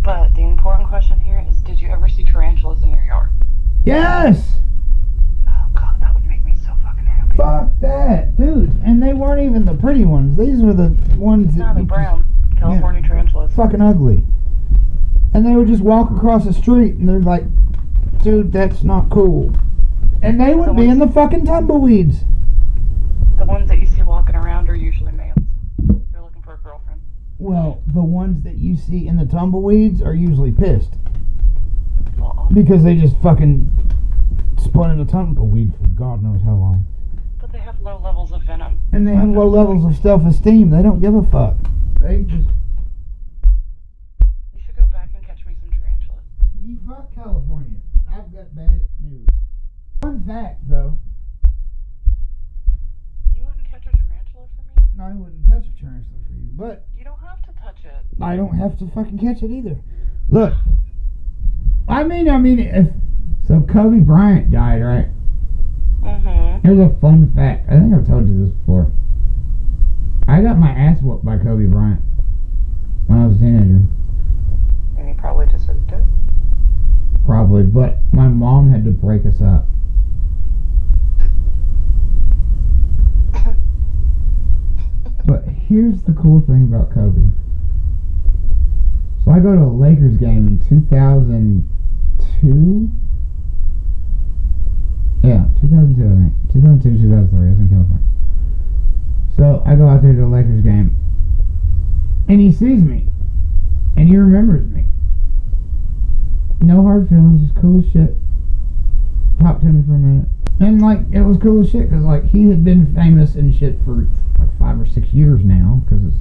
But the important question here is, did you ever see tarantulas in your yard? Yes! Oh god, that would make me so fucking happy. Fuck that, dude. And they weren't even the pretty ones. These were the ones that... No, they're brown. California tarantulas. Fucking ugly. And they would just walk across the street, and they're like, dude, that's not cool. And they would be in the fucking tumbleweeds. The ones that you see walking around are usually males. They're looking for a girlfriend. Well, the ones that you see in the tumbleweeds are usually pissed. Well, because they just fucking spun in a tumbleweed for God knows how long. But they have low levels of venom. And they have low levels of self-esteem. They don't give a fuck. They just... You should go back and catch me some tarantulas. You fuck California. I've got bad news. Fun fact, though. You wouldn't catch a tarantula for me? No, I wouldn't touch a tarantula for you, but... You don't have to touch it. I don't have to fucking catch it either. Look. I mean, if... So, Kobe Bryant died, right? Mm-hmm. Here's a fun fact. I think I've told you this before. I got my ass whooped by Kobe Bryant when I was a teenager. And he probably deserved it. but my mom had to break us up. But here's the cool thing about Kobe. So I go to a Lakers game in 2002. Yeah, 2002 I think. 2002, 2003, I was in California. So I go out there to the Lakers game, and he sees me, and he remembers me. No hard feelings, just cool as shit. Talked to me for a minute. And like, it was cool as shit, because like, he had been famous and shit for like 5 or 6 years now, because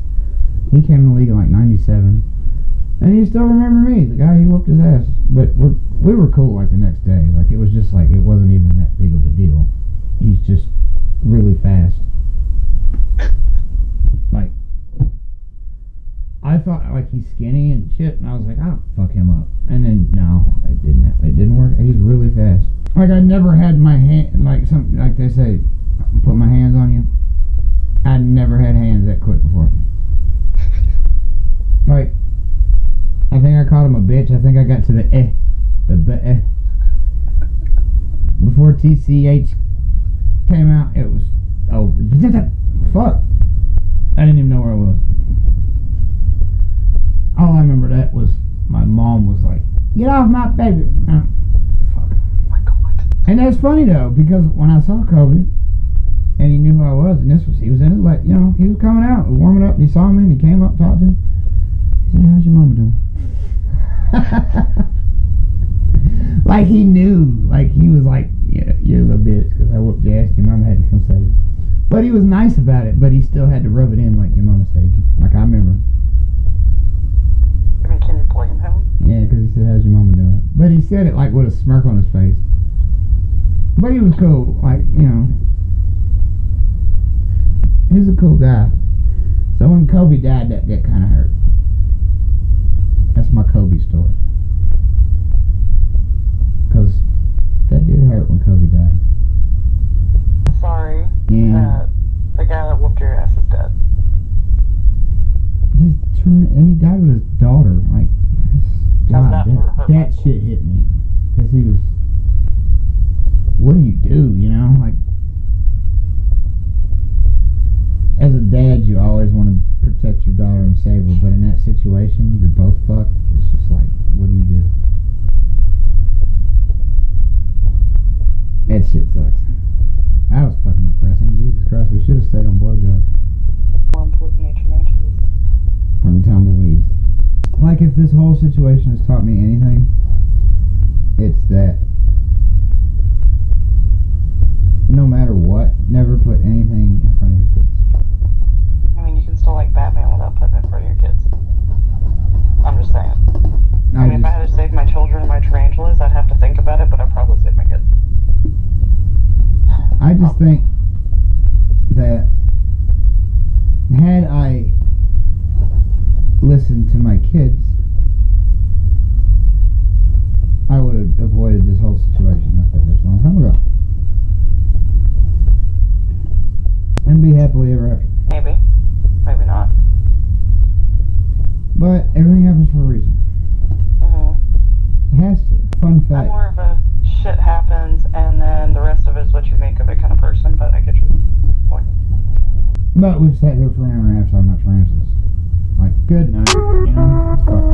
he came in the league in like 97. And he still remembered me, the guy who whooped his ass. But we were cool like the next day. Like, it was just like, it wasn't even that big of a deal. He's just really fast. Like, I thought like he's skinny and shit, and I was like, I'll fuck him up. And then no, it didn't work. He's really fast. Like, I never had my hand, like something like they say, put my hands on you. I never had hands that quick before. Like, I think I called him a bitch. I think I got to the before TCH came out. It was fuck. I didn't even know where I was. All I remember that was my mom was like, "Get off my baby!" Fuck. Oh my God. And that's funny though, because when I saw Kobe, and he knew who I was, and he was in it, like, you know, he was coming out, warming up, and he saw me, and he came up, talked to him. He said, "How's your mama doing?" Like he knew, like he was like, "Yeah, you're a little bitch," because I whooped your ass, your mama had to come save you. But he was nice about it, but he still had to rub it in like, your mama saved you. Like, I remember. I mean, can you blame him? Yeah, because he said, "How's your mama doing?" But he said it like with a smirk on his face. But he was cool, like, you know. He's a cool guy. So when Kobe died, that kind of hurt. That's my Kobe story. Because that did hurt when Kobe died. Sorry. Yeah. The guy that whooped your ass is dead. And he died with his daughter. Like, God, that shit hit me. Because he was, what do you do, you know? Like, as a dad, you always want to protect your daughter and save her, but in that situation, you're both fucked. It's just like, what do you do? That shit sucks. That was fucking depressing. Jesus Christ, we should have stayed on blowjob. More important than Tarantulas. From the tumbleweeds. Like, if this whole situation has taught me anything, it's that no matter what, never put anything in front of your kids. I mean, you can still like Batman without putting it in front of your kids. I'm just saying. I mean, if I had to save my children and my tarantulas, I'd have to think about it, but I'd probably save my kids. I just think that had I listened to my kids, I would have avoided this whole situation like that a long time ago. And be happily ever after. Maybe. Maybe not. But everything happens for a reason. Mm-hmm. It has to. Fun fact. I'm more of a shit happens and then the rest of it is what you make of it kind of person, but I get your point. But we've sat here for an hour and a half talking about tarantulas. Like, good night, you know? Fuck.